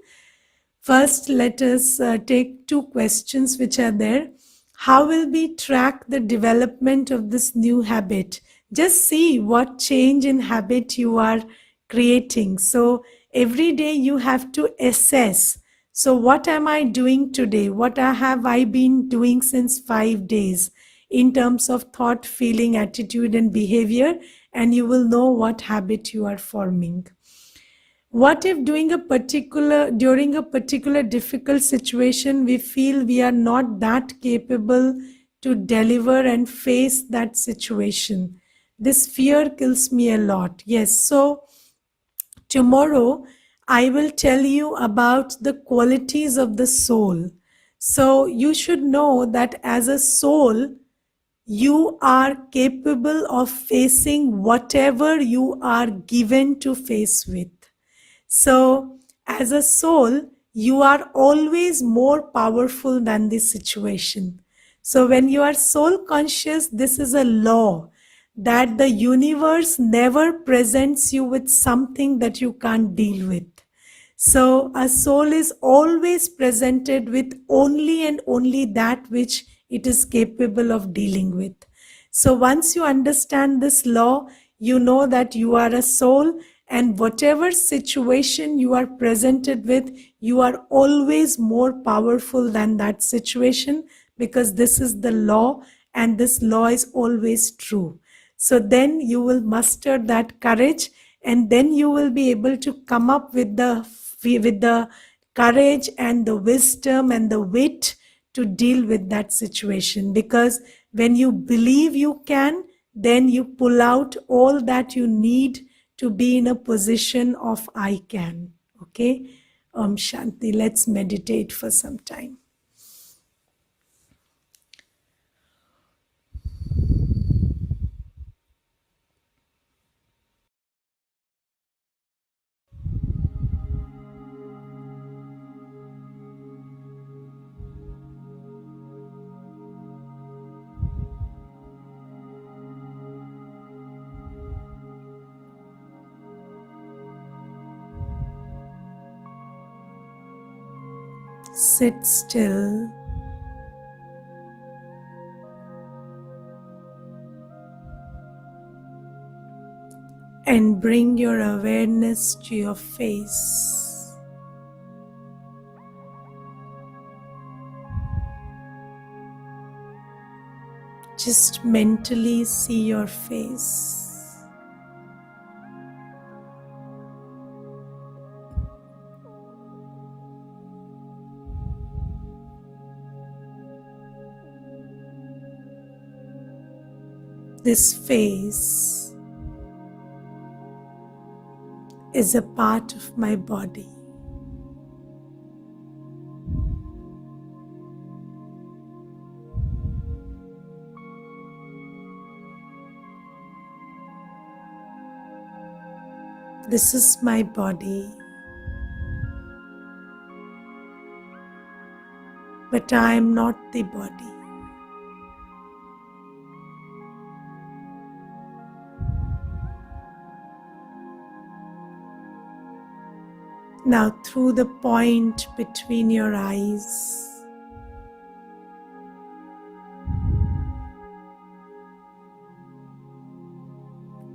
[SPEAKER 3] First, let us take two questions which are there. How will we track the development of this new habit? Just see what change in habit you are creating. So every day you have to assess. So what am I doing today? What have I been doing since 5 days in terms of thought, feeling, attitude, and behavior? And you will know what habit you are forming. What if during a particular difficult situation we feel we are not that capable to deliver and face that situation. This fear kills me a lot. Yes, so tomorrow I will tell you about the qualities of the soul. So you should know that as a soul, you are capable of facing whatever you are given to face with. So, as a soul, you are always more powerful than the situation. So, when you are soul conscious, this is a law that the universe never presents you with something that you can't deal with. So, a soul is always presented with only and only that which it is capable of dealing with. So, once you understand this law, you know that you are a soul, and whatever situation you are presented with, you are always more powerful than that situation, because this is the law, and this law is always true. So, then you will muster that courage, and then you will be able to come up with the courage and the wisdom and the wit to deal with that situation. Because when you believe you can, then you pull out all that you need to be in a position of I can. Okay? Shanti, let's meditate for some time. Sit still and bring your awareness to your face. Just mentally see your face. This face is a part of my body. This is my body, but I am not the body. Now, through the point between your eyes,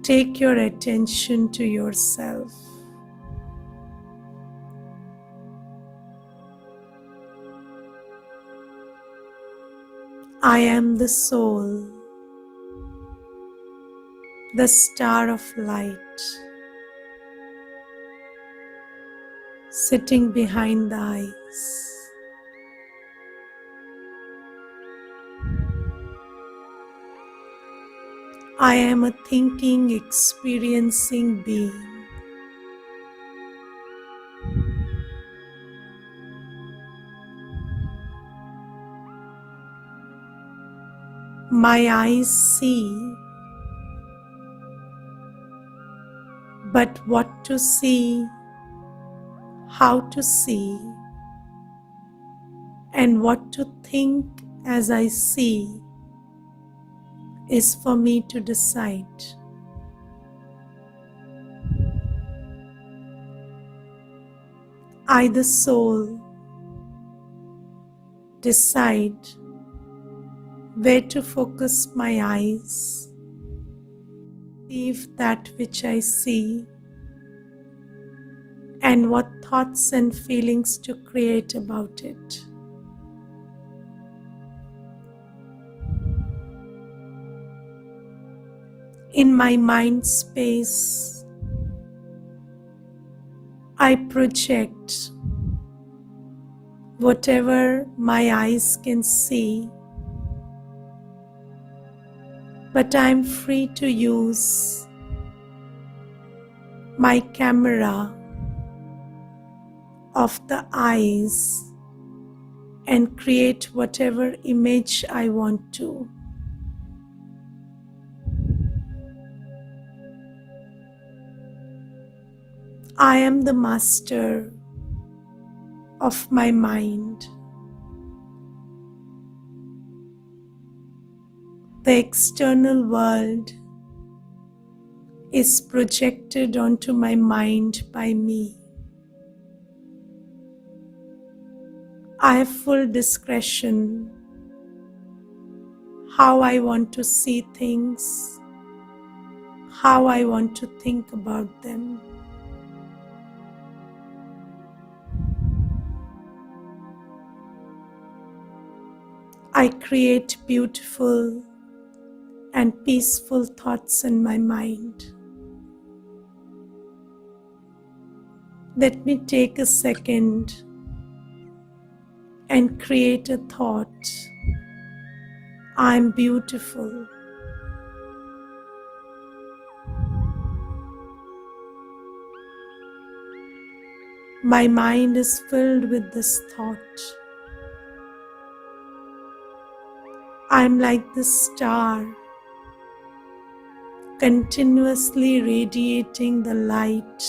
[SPEAKER 3] take your attention to yourself. I am the soul, the star of light, sitting behind the eyes. I am a thinking, experiencing being. My eyes see, but what to see, how to see, and what to think as I see is for me to decide. I, the soul, decide where to focus my eyes, perceive that which I see, and what thoughts and feelings to create about it. In my mind space, I project whatever my eyes can see but I'm free to use my camera of the eyes and create whatever image I want to. I am the master of my mind. The external world is projected onto my mind by me. I have full discretion how I want to see things, how I want to think about them. I create beautiful and peaceful thoughts in my mind. Let me take a second and create a thought. I'm beautiful. My mind is filled with this thought. I'm like the star, continuously radiating the light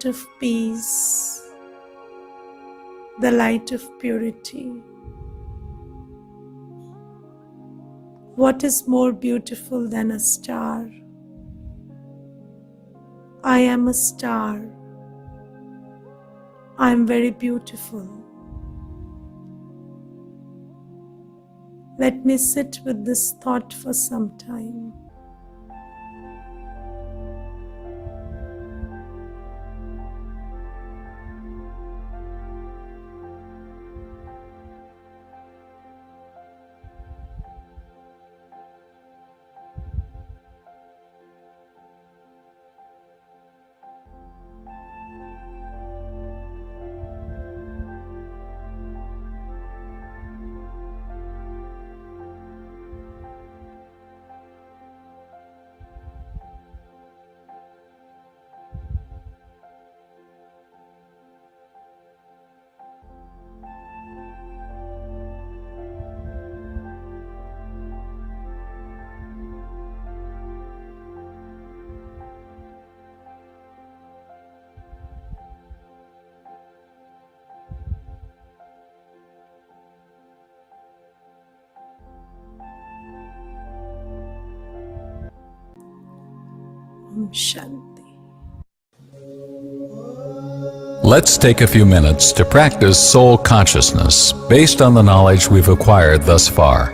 [SPEAKER 3] of peace, the light of purity. What is more beautiful than a star? I am a star. I am very beautiful. Let me sit with this thought for some time. Shanti.
[SPEAKER 4] Let's take a few minutes to practice soul consciousness based on the knowledge we've acquired thus far.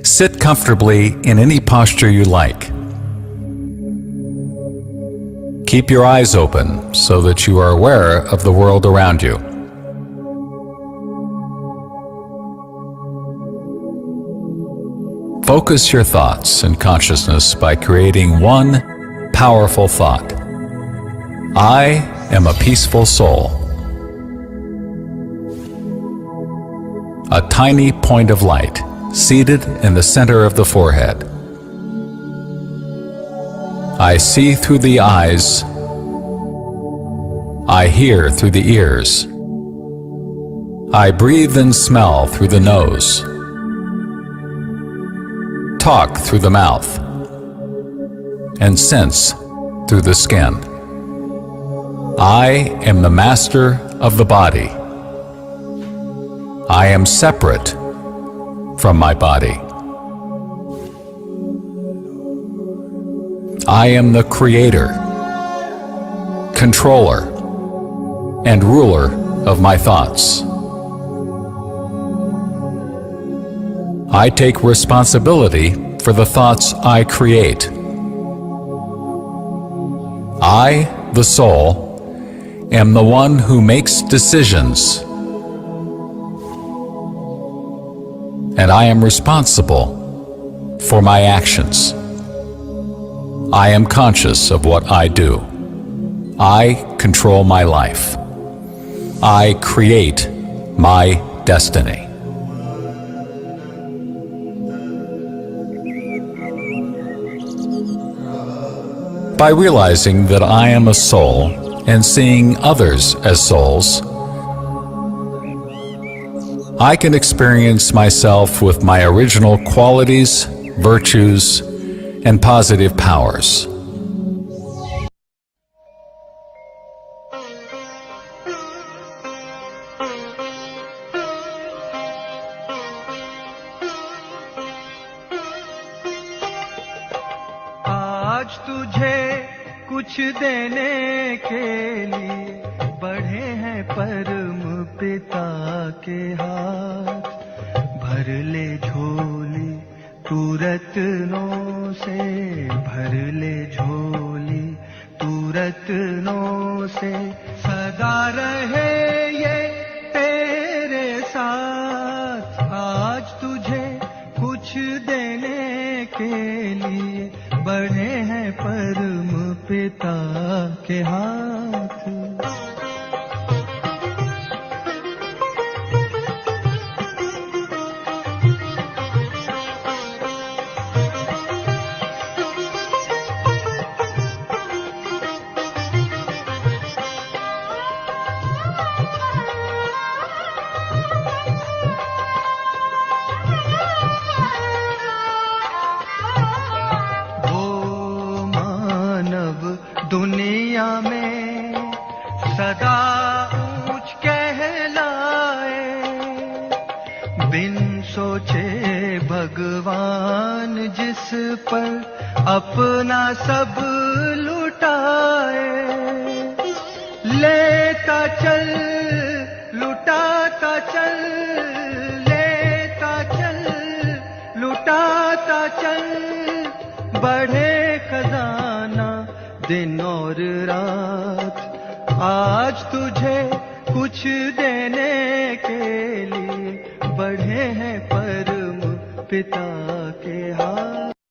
[SPEAKER 4] Sit comfortably in any posture you like. Keep your eyes open so that you are aware of the world around you. Focus your thoughts and consciousness by creating one powerful thought. I am a peaceful soul. A tiny point of light seated in the center of the forehead. I see through the eyes. I hear through the ears. I breathe and smell through the nose. Talk through the mouth, and sense through the skin. I am the master of the body. I am separate from my body. I am the creator, controller, and ruler of my thoughts. I take responsibility for the thoughts I create. I, the soul, am the one who makes decisions, and I am responsible for my actions. I am conscious of what I do. I control my life. I create my destiny. By realizing that I am a soul and seeing others as souls, I can experience myself with my original qualities, virtues, and positive powers.
[SPEAKER 5] आज तुझे कुछ देने के लिए बढ़े हैं परम पिता के हाथ। भर ले झोली तू रत्नों से, भर ले झोली तू रत्नों से, सदा रहे ये तेरे साथ। आज तुझे कुछ देने के लिए बढ़े हैं परम पिता के हाथ। दुनिया में सदा ऊंच कहलाए, बिन सोचे भगवान जिस पर अपना सब लुटाए। लेता चल लुटाता चल, लेता चल लुटाता चल, बढ़े खजाना दिन और रात। आज तुझे कुछ देने के लिए बढ़े हैं परम पिता के हाथ।